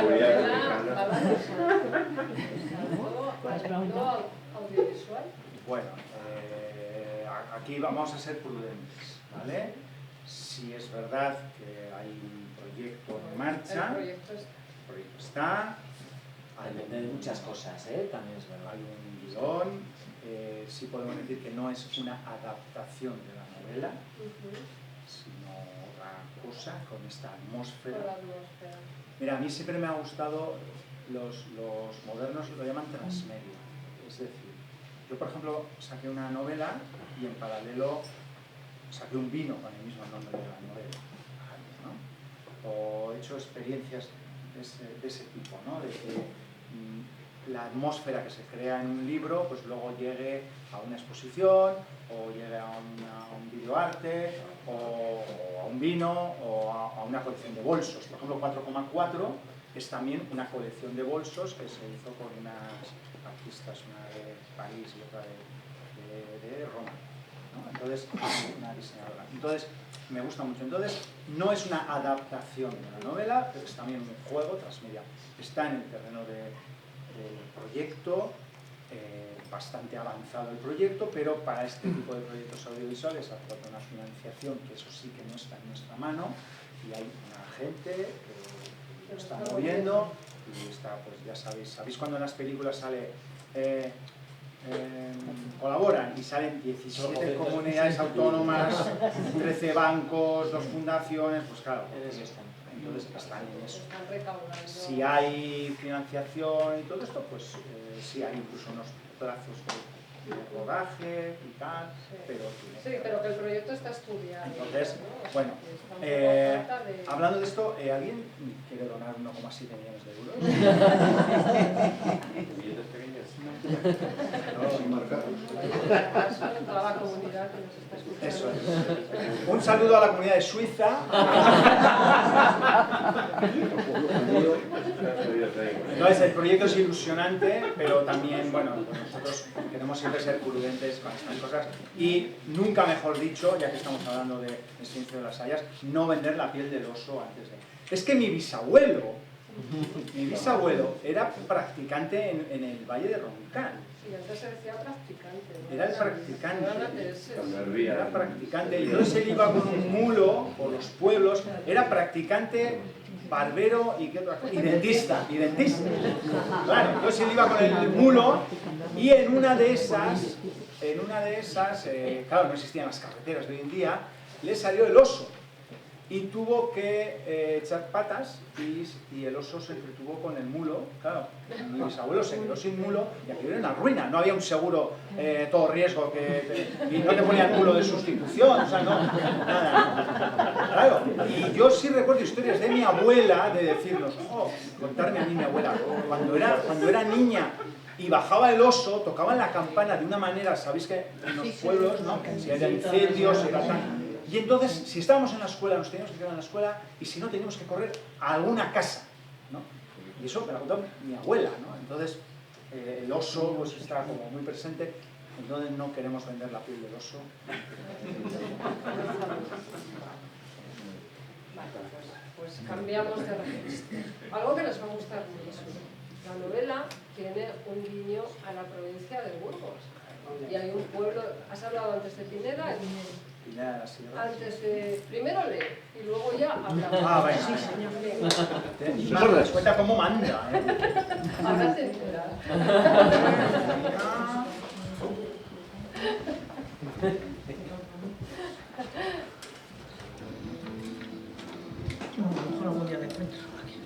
Comunidad novela americana. va a dar un salto al mundo audiovisual. Bueno, aquí vamos a ser prudentes, ¿vale? Si es verdad que hay un proyecto en marcha, El proyecto está. el proyecto está, Depende de muchas cosas, ¿eh? También es verdad. hay un guión, sí podemos decir que no es una adaptación de la novela, sino otra cosa con esta Por atmósfera. la atmósfera. Mira, a mí siempre me ha gustado, los modernos lo llaman transmedia, es decir, yo por ejemplo saqué una novela y en paralelo saqué un vino con el mismo nombre de la novela, ¿no? O he hecho experiencias de ese tipo, ¿no? De que la atmósfera que se crea en un libro pues luego llegue a una exposición o llegue a un videoarte o a un vino o a una colección de bolsos. Por ejemplo, 4,4 es también una colección de bolsos que se hizo con unas artistas, una de París y otra de Roma. ¿no? Entonces, una diseñadora. Entonces, me gusta mucho. Entonces, no es una adaptación de la novela, pero es también un juego transmedia. Está en el terreno del proyecto, bastante avanzado el proyecto, pero para este tipo de proyectos audiovisuales hace falta una financiación, que eso sí que no está en nuestra mano, y hay una gente que lo está moviendo, y está, pues ya sabéis cuando en las películas sale colaboran y salen 17 comunidades autónomas, 13 bancos, 2 fundaciones, pues claro, entonces están en eso. Si hay financiación y todo esto, pues sí hay incluso unos plazos de rodaje y tal, pero... Sí, pero que el proyecto está estudiado. Entonces, ¿no? bueno, hablando de esto, ¿alguien quiere donar 1,7 millones de euros? ¿Billetes pequeños? No, sin marcar. Toda la comunidad que nos está escuchando. Eso es. Un saludo a la comunidad de Suiza. Entonces, el proyecto es ilusionante, pero también, bueno, nosotros queremos siempre ser prudentes con estas cosas y nunca mejor dicho, ya que estamos hablando de Silencio de las Hayas, no vender la piel del oso antes de... Es que mi bisabuelo era practicante en el Valle de Roncal. Sí, antes se decía practicante, ¿no? Era el practicante. Era practicante. Y entonces él iba con un mulo por los pueblos, era practicante, barbero y ¿qué otra cosa? Y dentista. Claro, entonces él iba con el mulo y en una de esas, claro, no existían las carreteras de hoy en día, le salió el oso. Y tuvo que echar patas y el oso se entretuvo con el mulo. Claro, mi bisabuelo se quedó sin mulo y aquello era una ruina. No había un seguro todo riesgo y no te ponía el mulo de sustitución, o sea, no, nada. Claro, y yo sí recuerdo historias de mi abuela de decirnos, contarme a mí mi abuela, cuando era niña y bajaba el oso, tocaban la campana de una manera, sabéis que en los pueblos, ¿no? Si había incendios, si era tan... Y entonces, si estábamos en la escuela, nos teníamos que quedar en la escuela y si no, teníamos que correr a alguna casa, ¿no? Y eso me lo contó mi abuela, ¿no? Entonces, el oso pues, está como muy presente, entonces no queremos vender la piel del oso. Pues cambiamos de registro. Algo que les va a gustar mucho. La novela tiene un guiño a la provincia de Burgos. Y hay un pueblo, has hablado antes de Pineda, antes de... Primero lee y luego ya hablamos. Bueno. Sí, señor. Te das cuenta cómo manda, Ahora te enteras. A lo mejor algún día le encuentro aquí.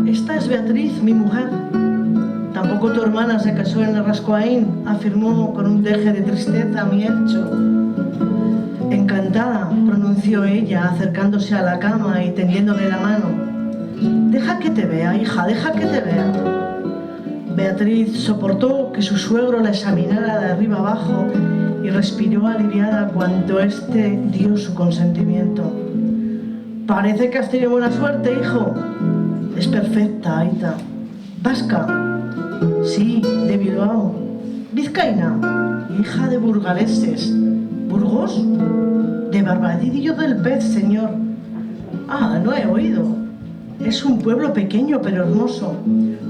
Esta es Beatriz, mi mujer. Tampoco tu hermana se casó en el Rascoaín, afirmó con un deje de tristeza mi Elcho. Encantada, pronunció ella, acercándose a la cama y tendiéndole la mano. Deja que te vea, hija, deja que te vea. Beatriz soportó que su suegro la examinara de arriba abajo y respiró aliviada cuando éste dio su consentimiento. Parece que has tenido buena suerte, hijo. Es perfecta, Aita. Vasca. Sí, de Bilbao. Vizcaína. Hija de burgaleses. ¿Burgos? De Barbadillo del Pez, señor. Ah, no he oído. Es un pueblo pequeño pero hermoso.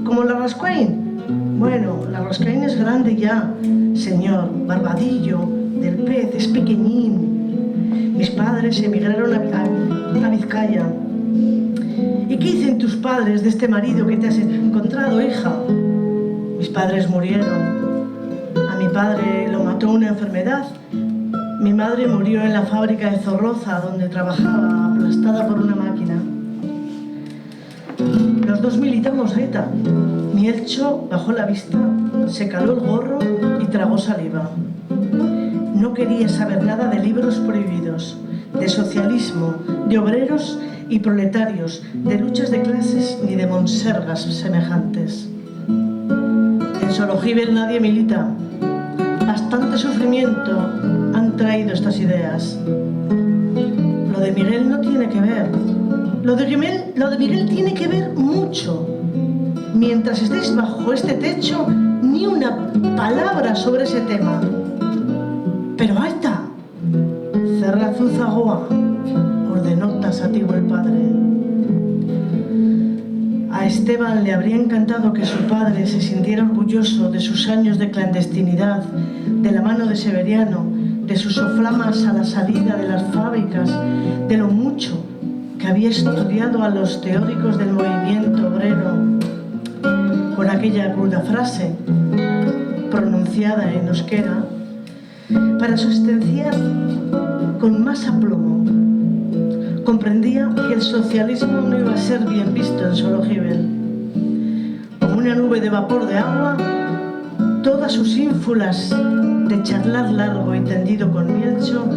¿Como la Rascoaín? Bueno, la Rascoaín es grande ya, señor. Barbadillo del Pez es pequeñín. Mis padres emigraron a Vizcaya. ¿Y qué dicen tus padres de este marido que te has encontrado, hija? Mis padres murieron. A mi padre lo mató una enfermedad, Mi madre murió en la fábrica de Zorroza, donde trabajaba aplastada por una máquina. Los dos militamos ETA. Mielcho bajó la vista, se caló el gorro y tragó saliva. No quería saber nada de libros prohibidos, de socialismo, de obreros y proletarios, de luchas de clases ni de monsergas semejantes. En Sologíbel nadie milita. Bastante sufrimiento han traído estas ideas. Lo de Miguel no tiene que ver. Lo de Miguel tiene que ver mucho. Mientras estéis bajo este techo, ni una palabra sobre ese tema. Pero ahí está. Zerrazuzagoa, ordenó tasativo el padre. A Esteban le habría encantado que su padre se sintiera orgulloso de sus años de clandestinidad, de la mano de Severiano, de sus soflamas a la salida de las fábricas, de lo mucho que había estudiado a los teóricos del movimiento obrero, con aquella cruda frase, pronunciada en euskera, para sustanciar con más aplomo. Comprendía que el socialismo no iba a ser bien visto en Sologíbel. Como una nube de vapor de agua, todas sus ínfulas de charlar largo y tendido con Mielcho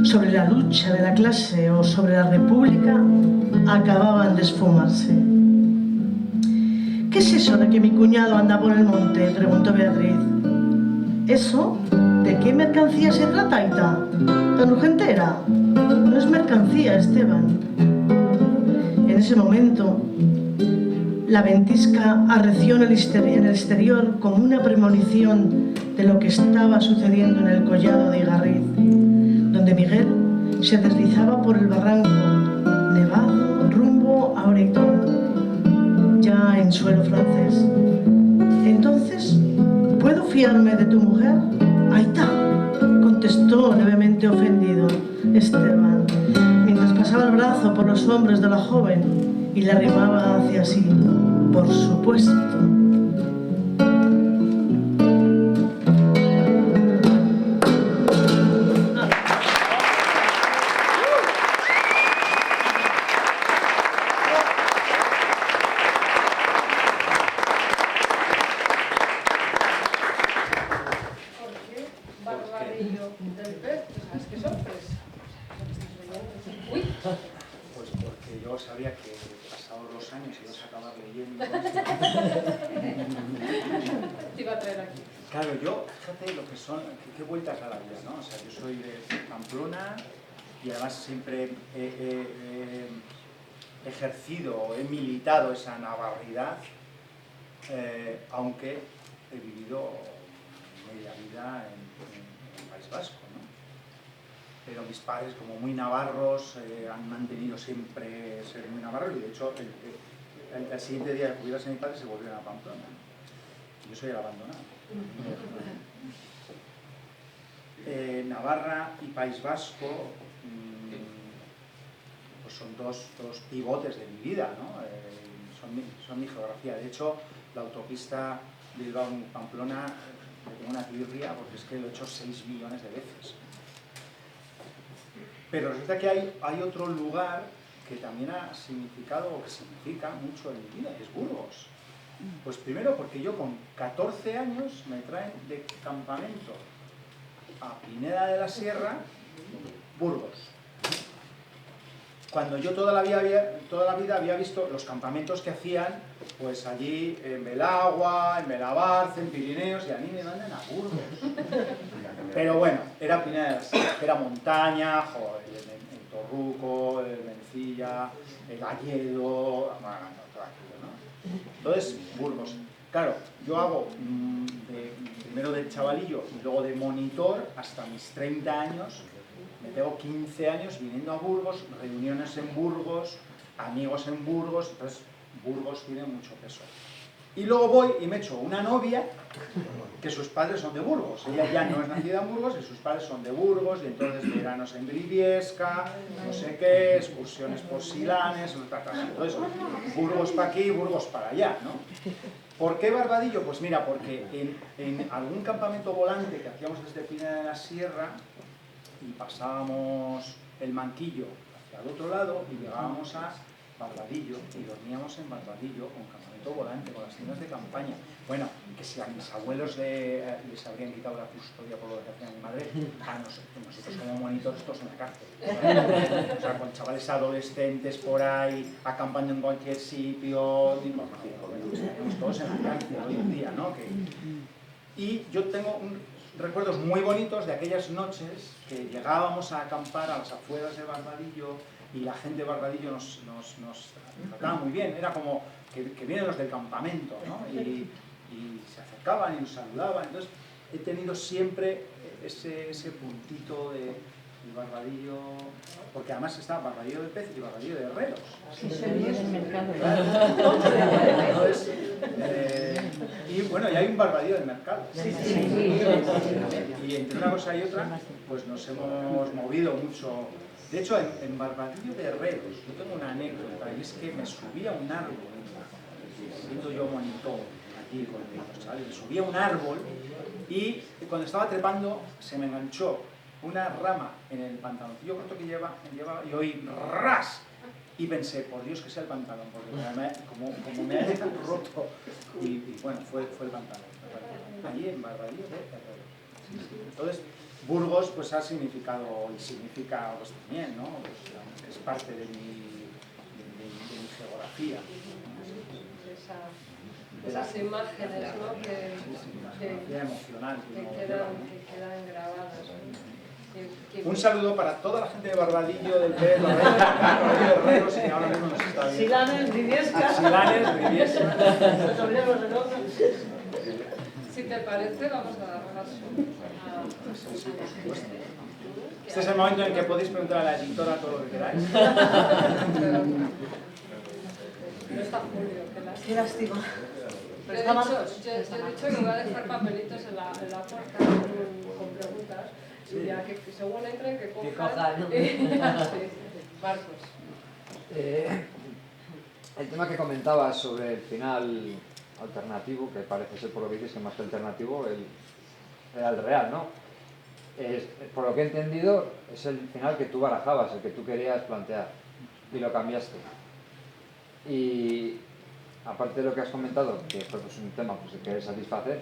sobre la lucha de la clase o sobre la república acababan de esfumarse. ¿Qué es eso de que mi cuñado anda por el monte?, preguntó Beatriz. ¿Eso? ¿De qué mercancía se trata, Aita? ¿Tan urgente era? No es mercancía, Esteban. En ese momento, la ventisca arreció en el exterior como una premonición de lo que estaba sucediendo en el collado de Igarriz, donde Miguel se deslizaba por el barranco, nevado, rumbo a Oreitón, ya en suelo francés. Entonces, ¿puedo fiarme de tu mujer? Ahí está, contestó levemente ofendido Esteban, mientras pasaba el brazo por los hombros de la joven y la arrimaba hacia sí. Por supuesto. Pues porque yo sabía que pasados los años ibas a acabar leyendo. Te iba a traer aquí. Claro, yo, fíjate lo que son, qué vueltas a la vida, ¿no? O sea, yo soy de Pamplona y además siempre he ejercido, he militado esa navarridad, aunque he vivido media vida en el País Vasco, ¿no? Pero mis padres, como muy navarros, han mantenido siempre ser muy navarros y de hecho el siguiente día de jubilarse mi padre se volvieron a Pamplona. Yo soy el abandonado. Navarra y País Vasco pues son dos pivotes de mi vida, ¿no? Son mi geografía. De hecho, la autopista Bilbao-Pamplona me tengo una tirria porque es que lo he hecho 6 millones de veces. Pero resulta que hay otro lugar que también ha significado o que significa mucho en mi vida, es Burgos. Pues primero porque yo con 14 años me traen de campamento a Pineda de la Sierra, Burgos. Cuando yo toda la vida había visto los campamentos que hacían pues allí en Belagua, en Belabarce, en Pirineos, y a mí me mandan a Burgos. Pero bueno, era Pineda de la Sierra, era montaña, joder, el Torruco, el Mencilla, el Galledo, todo aquello, ¿no? Entonces, Burgos. Claro, yo hago primero de chavalillo y luego de monitor hasta mis 30 años. Me tengo 15 años viniendo a Burgos, reuniones en Burgos, amigos en Burgos, entonces Burgos tiene mucho peso. Y luego voy y me echo una novia que sus padres son de Burgos. Ella ya no es nacida en Burgos y sus padres son de Burgos, y entonces veranos en Briviesca, no sé qué, excursiones por Silanes, entonces Burgos para aquí, Burgos para allá, ¿no? ¿Por qué Barbadillo? Pues mira, porque en algún campamento volante que hacíamos desde Pineda de la Sierra, y pasábamos el Manquillo hacia el otro lado y llegábamos a Barbadillo y dormíamos en Barbadillo con campamento volante, con las tiendas de campaña. Bueno, que si a mis abuelos les habrían quitado la custodia por lo que hacía mi madre, a nosotros como monitores todos en la cárcel. O sea, con chavales adolescentes por ahí, acampando en cualquier sitio, y, bueno, estábamos todos en la cárcel hoy en día, ¿no? Y yo tengo recuerdos muy bonitos de aquellas noches que llegábamos a acampar a las afueras de Barbadillo y la gente de Barbadillo nos trataba muy bien, era como que vienen los del campamento, ¿no? Y se acercaban y nos saludaban. Entonces he tenido siempre ese puntito de Barbadillo, porque además está Barbadillo de Pez y Barbadillo de Herreros. Sí, se veía en el mercado. Entonces, y bueno, y hay un Barbadillo del mercado. Y entre una cosa y otra, pues nos hemos movido mucho. De hecho, en Barbadillo de Herreros, yo tengo una anécdota, y es que me subí a un árbol, siendo yo monitor aquí con los chavales, me subí a un árbol y cuando estaba trepando se me enganchó una rama en el pantaloncillo corto que llevaba y oí ras. Y pensé, por Dios que sea el pantalón, porque como me ha roto. Y bueno, fue el pantalón. Allí en Barbadillo de Herreros. Entonces, Burgos pues ha significado y significa pues, también, ¿no? Pues, es parte de mi geografía. Esas imágenes, ¿no? que emocional, quedan grabadas. Un saludo para toda la gente de Barbadillo, del Pez, Barbadillo de Herreros, que ahora mismo nos está viendo. Silanes, Briviesca. Silanes, Briviesca. Si te parece, vamos a dar paso. Sí, por supuesto. Este es el momento en que podéis preguntar a la editora todo lo que queráis. No está Julio, Qué lástima. Yo he dicho que voy a dejar papelitos en la puerta con preguntas. Y ya que según entren, que cojan. Sí. Marcos. El tema que comentabas sobre el final alternativo, que parece ser por lo que dices que más que alternativo, era el real, ¿no? Por lo que he entendido, es el final que tú barajabas, el que tú querías plantear, y lo cambiaste. Y aparte de lo que has comentado, que fue pues, un tema pues, que quieres satisfacer,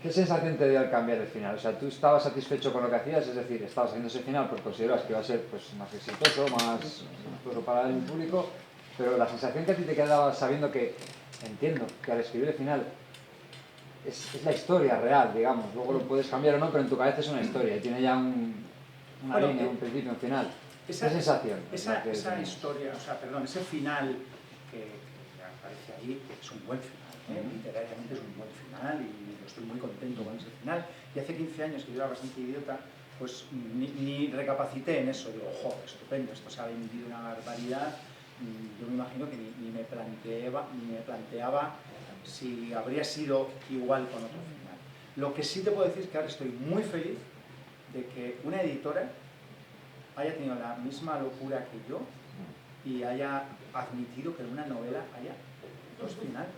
¿qué sensación te dio al cambiar el final? O sea, ¿tú estabas satisfecho con lo que hacías? Es decir, estabas haciendo ese final porque consideras que iba a ser pues, más exitoso, más exitoso para el público, pero la sensación que a ti te quedaba sabiendo que, entiendo, que al escribir el final es la historia real, digamos, luego lo puedes cambiar o no, pero en tu cabeza es una historia y tiene ya una línea, un principio, un final. ¿Qué sensación? Esa historia, o sea, perdón, ese final que aparece ahí es un buen final, literariamente es un buen final y yo estoy muy contento con ese final. Y hace 15 años que yo era bastante idiota, pues ni recapacité en eso, digo, ojo, estupendo, esto se ha vendido una barbaridad. Yo me imagino que ni me planteaba si habría sido igual con otro final. Lo que sí te puedo decir es que ahora estoy muy feliz de que una editora haya tenido la misma locura que yo y haya admitido que en una novela haya dos finales.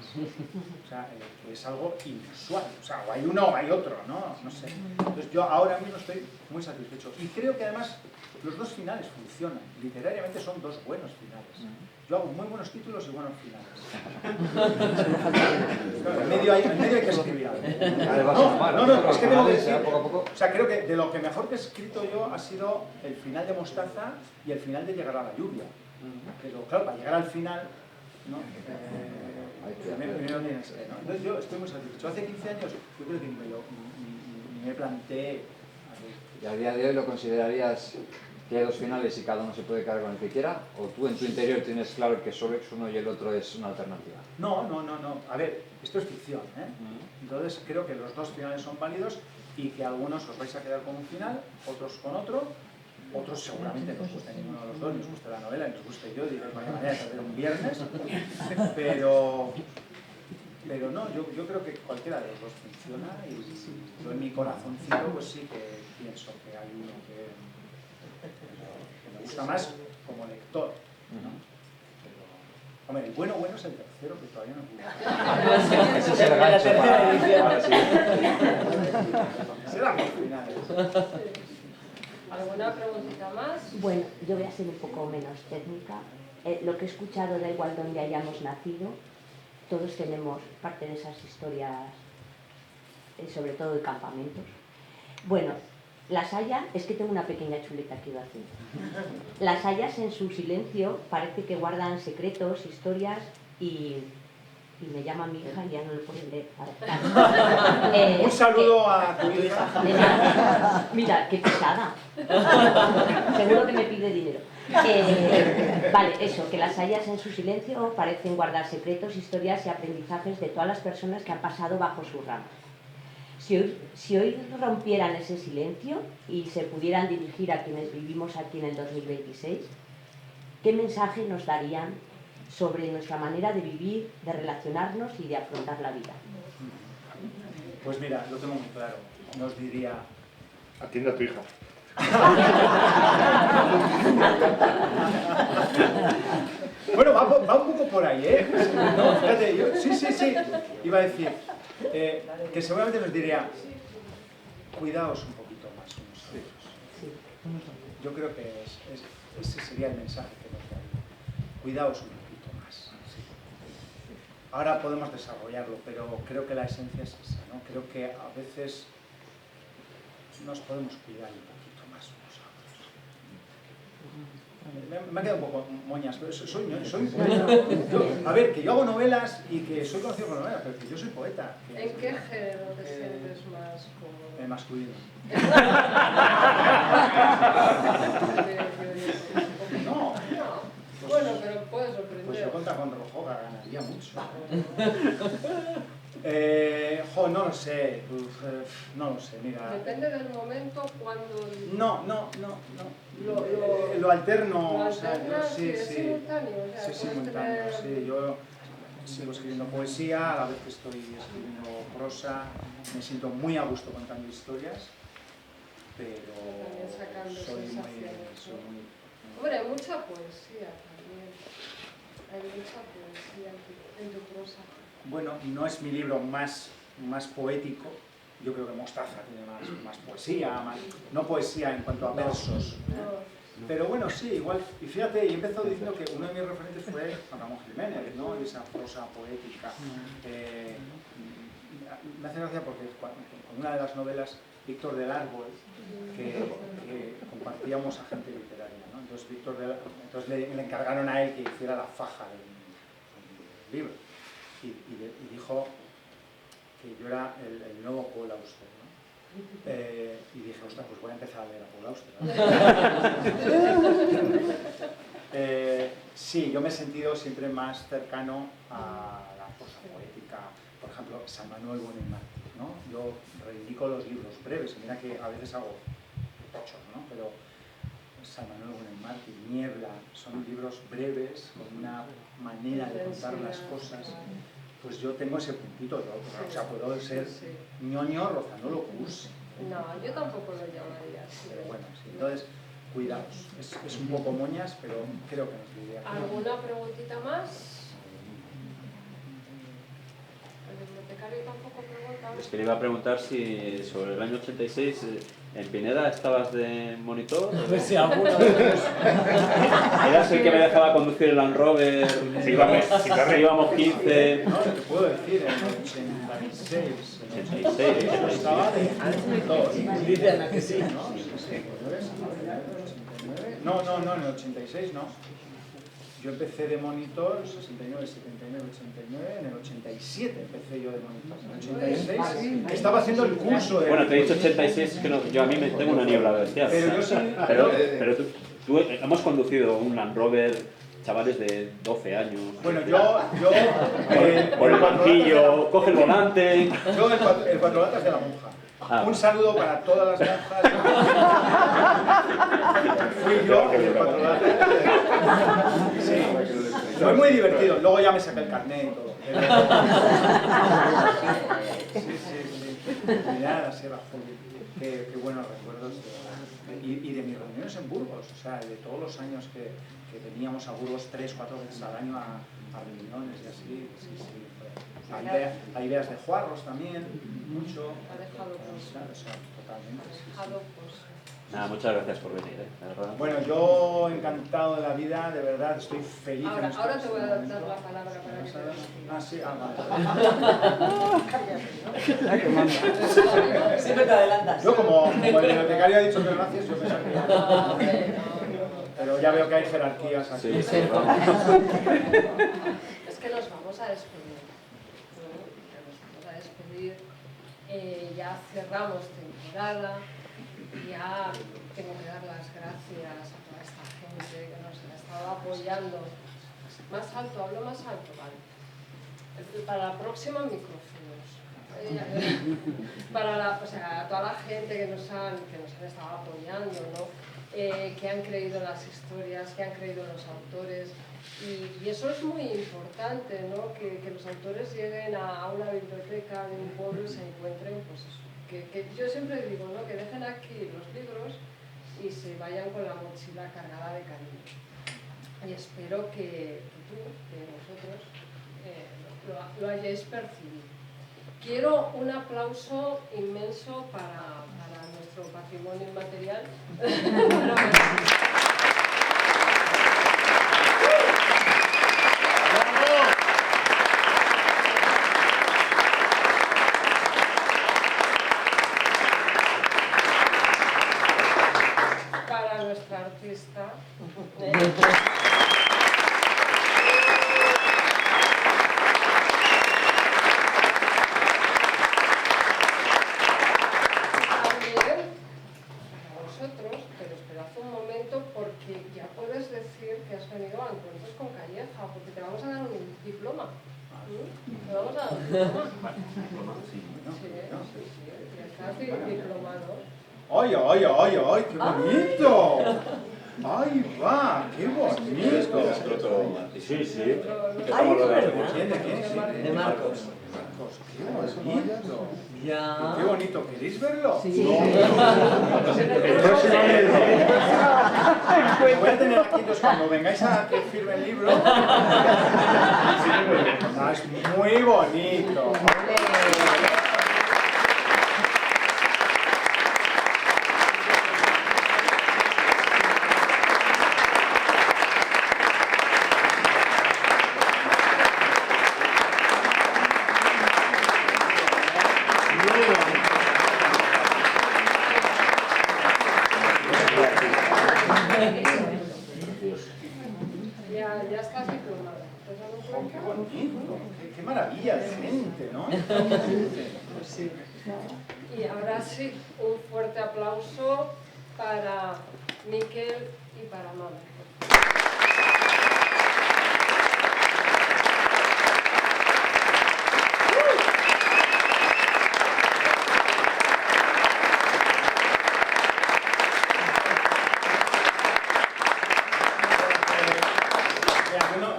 O sea, que es algo inusual. O sea, o hay uno o hay otro, no sé. Entonces yo ahora mismo estoy muy satisfecho. Y creo que además los dos finales funcionan. Literariamente son dos buenos finales. Yo hago muy buenos títulos y buenos finales. Claro, en medio hay que escribir algo. No, es que tengo que decir, o sea, creo que de lo que mejor que he escrito yo ha sido el final de Mostaza y el final de Llegar a la lluvia. Pero claro, para llegar al final, ¿no? Primero tienes que, ¿no? Entonces yo estoy muy satisfecho. Hace 15 años yo creo que ni me planteé. ¿Y a día de hoy lo considerarías que hay dos finales y cada uno se puede quedar con el que quiera? ¿O tú en tu interior tienes claro que solo es uno y el otro es una alternativa? No. A ver, esto es ficción, ¿eh? Entonces creo que los dos finales son válidos y que algunos os vais a quedar con un final, otros con otro. Otros seguramente no os guste ninguno de los dos, ni os guste la novela, ni os guste yo, diré de manera de hacer un viernes, pero no, yo creo que cualquiera de los dos funciona y yo en mi corazoncito pues sí que pienso que hay uno que me gusta más como lector, ¿no? Pero, hombre, el bueno es el tercero que todavía no he Ese es el gancho para... Será muy final. ¿Alguna preguntita más? Bueno, yo voy a ser un poco menos técnica. Lo que he escuchado, da igual donde hayamos nacido, todos tenemos parte de esas historias, sobre todo de campamentos. Bueno, las hayas, es que tengo una pequeña chuleta que iba a hacer. Las hayas en su silencio parece que guardan secretos, historias y me llama mi hija y ya no lo pueden leer. Un saludo a tu hija. Mira, qué pesada. Seguro que me pide dinero. Vale, eso, que las hayas en su silencio parecen guardar secretos, historias y aprendizajes de todas las personas que han pasado bajo sus ramas. Si hoy rompieran ese silencio y se pudieran dirigir a quienes vivimos aquí en el 2026, ¿qué mensaje nos darían sobre nuestra manera de vivir, de relacionarnos y de afrontar la vida? Pues mira, lo tengo muy claro. Nos diría... Atiende a tu hija. Bueno, va un poco por ahí, ¿eh? No, fíjate, yo, sí. Iba a decir que seguramente nos diría, cuidaos un poquito más unos a otros. Yo creo que ese sería el mensaje que nos daría. Cuidaos un poquito más. Sí. Ahora podemos desarrollarlo, pero creo que la esencia es esa, ¿no? Creo que a veces nos podemos cuidar un poquito más unos a otros. Me ha quedado un poco moñas, pero soy poeta. A ver, que yo hago novelas y que soy conocido por novelas, pero que yo soy poeta. ¿En qué género te sientes más cómodo? Masculino. No. Bueno, pero puedes Pues sorprender. yo contra con Rojoga ganaría mucho. No lo sé. No lo sé, mira. Depende del momento cuando... No. Lo alterno. Lo O sea, alternas, sí. es simultáneo. O sea, Sí, puedes simultáneo, tener- sí. Yo sigo escribiendo poesía, a la vez que estoy escribiendo prosa. Me siento muy a gusto contando historias, pero También sacando soy sensaciones, ¿no? muy... Hombre, hay mucha poesía también. Hay mucha poesía en tu prosa. Bueno, no es mi libro más poético. Yo creo que Mostaza tiene más poesía, no poesía en cuanto a versos. Pero bueno, sí, igual. Y fíjate, y empezó diciendo que uno de mis referentes fue Juan Ramón Jiménez, ¿no? Y esa prosa poética. Me hace gracia porque con una de las novelas, Víctor del Árbol, que compartíamos a gente literaria, ¿no? Entonces le encargaron a él que hiciera la faja del libro. Y dijo que yo era el nuevo Paul Auster, ¿no? Y dije, ostras, pues voy a empezar a leer a Paul Auster. Sí, yo me he sentido siempre más cercano a la prosa poética, por ejemplo, San Manuel Bonamártir, ¿no? Yo reivindico los libros breves, y mira que a veces hago tochos, ¿no? Pero San Manuel Bonamártir, Niebla, son libros breves, con una manera de contar las cosas. Pues yo tengo ese puntito, o sea, puedo ser ñoño rozando lo cursi. No, yo tampoco lo llamaría así. Pero bueno, sí, entonces, cuidaos. Es un poco moñas, pero creo que nos diría. ¿Alguna preguntita más? ¿El bibliotecario tampoco pregunta? Es que le iba a preguntar si sobre el año 86 en Pineda estabas de monitor. Pues sí, alguno de ellos. Eras el que me dejaba conducir el Land Rover, íbamos 15. No, te puedo decir, en el 86. 86. Yo estaba de dos. Dicen a que sí. No, en el 86 no. Yo empecé de monitor, 69, 79, 89, en el 87 empecé yo de monitor. En el 86 estaba haciendo el curso de... Bueno, te he dicho 86, que no, yo a mí me tengo una niebla bestial. Pero yo sí... Pero tú hemos conducido un Land Rover, chavales de 12 años. Bueno, yo por el banquillo, coge el volante. Yo el cuatro latas de la monja. Ah. Un saludo para todas las monjas. Fui yo el cuatro latas. Sí. Fue muy divertido. Luego ya me saqué el carnet y todo. Sí. Mirad la Sierra Joven. Qué buenos recuerdos. Y de mis reuniones en Burgos. O sea, de todos los años que veníamos a Burgos 3, 4 veces al año a reuniones y así. Sí. Hay ideas de Juarros también, mucho. Ha dejado cosas. Totalmente. Sí. Ha dejado cosas. Nada, muchas gracias por venir, de verdad. Bueno, yo encantado de la vida, de verdad, estoy feliz. Ahora, en ahora estos te voy a dar momentos. la palabra para que te digas. Ah, sí, Siempre te adelantas. Yo como el bibliotecario ha dicho que gracias, yo pensaba que ya... Pero ya veo que hay jerarquías aquí. Sí, sí, vamos. Es que nos vamos a despedir. ¿No? Nos vamos a despedir. Ya cerramos temporada. Ya tengo que dar las gracias a toda esta gente que nos ha estado apoyando. Más alto, hablo más alto, vale. Para la próxima, micrófonos. Para a toda la gente que nos han estado apoyando, ¿no? Que han creído en las historias, que han creído en los autores. Y eso es muy importante, ¿no? Que los autores lleguen a una biblioteca de un pueblo y se encuentren, pues eso. Que yo siempre digo, ¿no? Que dejen aquí los libros y se vayan con la mochila cargada de cariño. Y espero que tú, que vosotros, lo hayáis percibido. Quiero un aplauso inmenso para nuestro patrimonio inmaterial. Para nuestra artista. Porque ya puedes decir que has venido a Encuentros con Calleja, porque te vamos a dar un diploma. Te vamos a dar un diploma. Sí, ya estás diplomado. ¡Ay, ay, ay, ay! ¡Qué bonito! ¡Ay, va! ¡Qué bonito! Sí, sí. Ay, es verdad. ¿Quién de quién? De Marcos. ¡Qué bonito! Ya. ¡Qué bonito! ¿Queréis verlo? Sí. El próximo mes. Voy a tener aquí, entonces, cuando vengáis a que firme el libro. Es muy bonito. Ya estás diplomado. Oh, ¡qué bonito! ¡Qué maravilla de gente!, ¿no? Y ahora sí, un fuerte aplauso para Miquel y para Mame.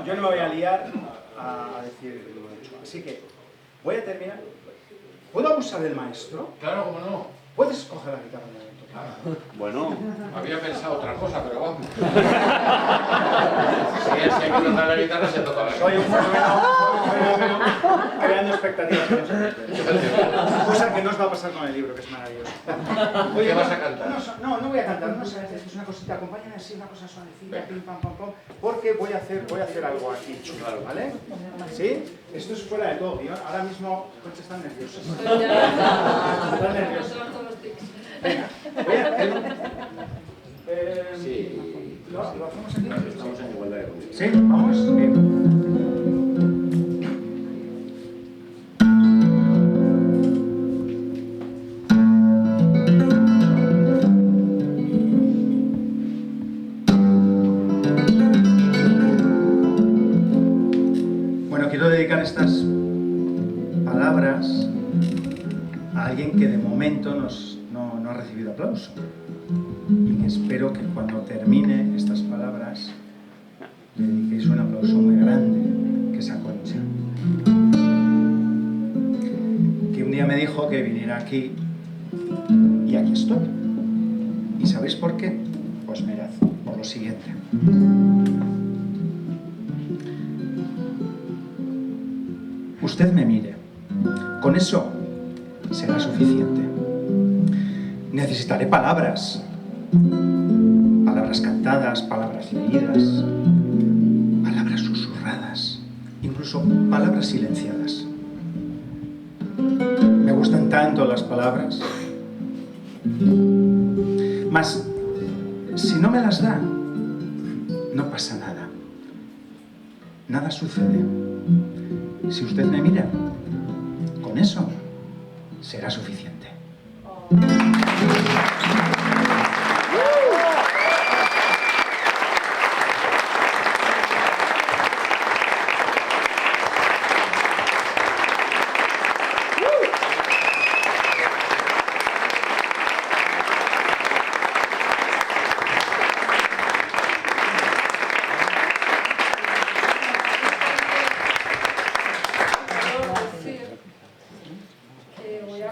Yo no me voy a liar a decir lo hecho. Así que voy a terminar. ¿Puedo abusar del maestro? Claro, cómo no. ¿Puedes coger la guitarra un momento? Bueno. Había pensado otra cosa, pero vamos. Si hay que tocar la guitarra, se toca la guitarra. Soy un fenómeno creando expectativas. Cosa que no os va a pasar con el libro, que es maravilloso. Oye, ¿Qué vas a cantar? No voy a cantar, no sabes, es una cosita, acompáñame así, una cosa suavecita, pim, pam, pam, pam, porque voy a hacer algo aquí, ¿vale? ¿Sí? Esto es fuera de todo guión, ahora mismo Concha está nerviosa. Está nerviosa. Venga, voy a hacer... Sí. ¿Lo hacemos aquí? Estamos en igualdad de condiciones. ¿Sí? ¿Vamos? Bien. Bueno, quiero dedicar estas palabras a alguien que de momento no ha recibido aplauso y que espero que cuando termine estas palabras le dediquéis un aplauso muy grande, que es a Concha, que un día me dijo que viniera aquí y aquí estoy. ¿Y sabéis por qué? Pues mirad, por lo siguiente. Usted me mire, con eso será suficiente. Necesitaré palabras Palabras cantadas, palabras leídas, palabras susurradas, incluso palabras silenciadas. Me gustan tanto las palabras. Mas, si no me las da, no pasa nada. Nada sucede. Si usted me mira, con eso será suficiente.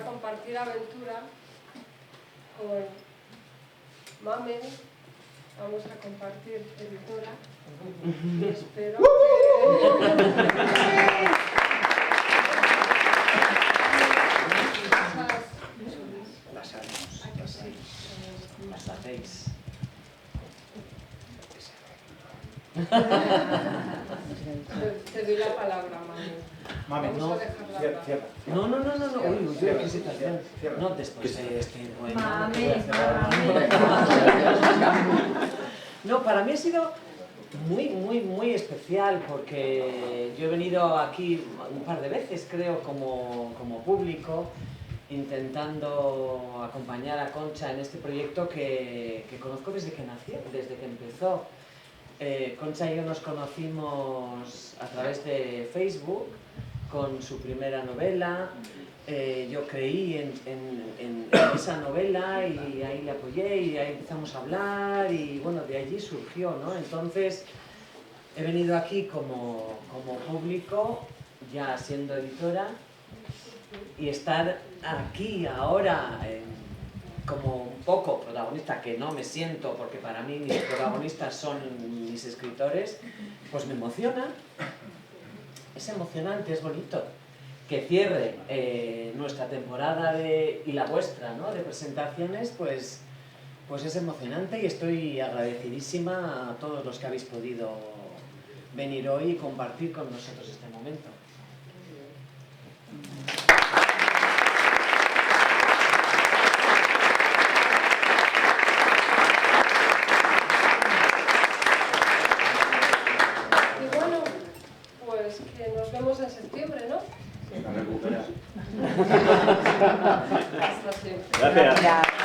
Compartir aventura con Mamen, vamos a compartir editora y espero que las hacéis. Te doy la palabra, Mamen. Mamen, Vamos no, a dejarla cierra. No. Uy, Cierra, qué situación. cierra. No, después de este poema. Mamen. No, para mí ha sido muy especial porque yo he venido aquí un par de veces, creo, como público, intentando acompañar a Concha en este proyecto que conozco desde que nació, desde que empezó. Concha y yo nos conocimos a través de Facebook con su primera novela. Yo creí en esa novela y ahí le apoyé y ahí empezamos a hablar y bueno, de allí surgió, ¿no? Entonces he venido aquí como público, ya siendo editora, y estar aquí ahora como un poco protagonista, que no me siento porque para mí mis protagonistas son mis escritores, pues me emociona. Es emocionante, es bonito que cierre nuestra temporada y la vuestra, ¿no?, de presentaciones, pues es emocionante y estoy agradecidísima a todos los que habéis podido venir hoy y compartir con nosotros este momento. Y bueno, pues que nos vemos en septiembre, ¿no? La recupera. Hasta siempre. Gracias. Gracias.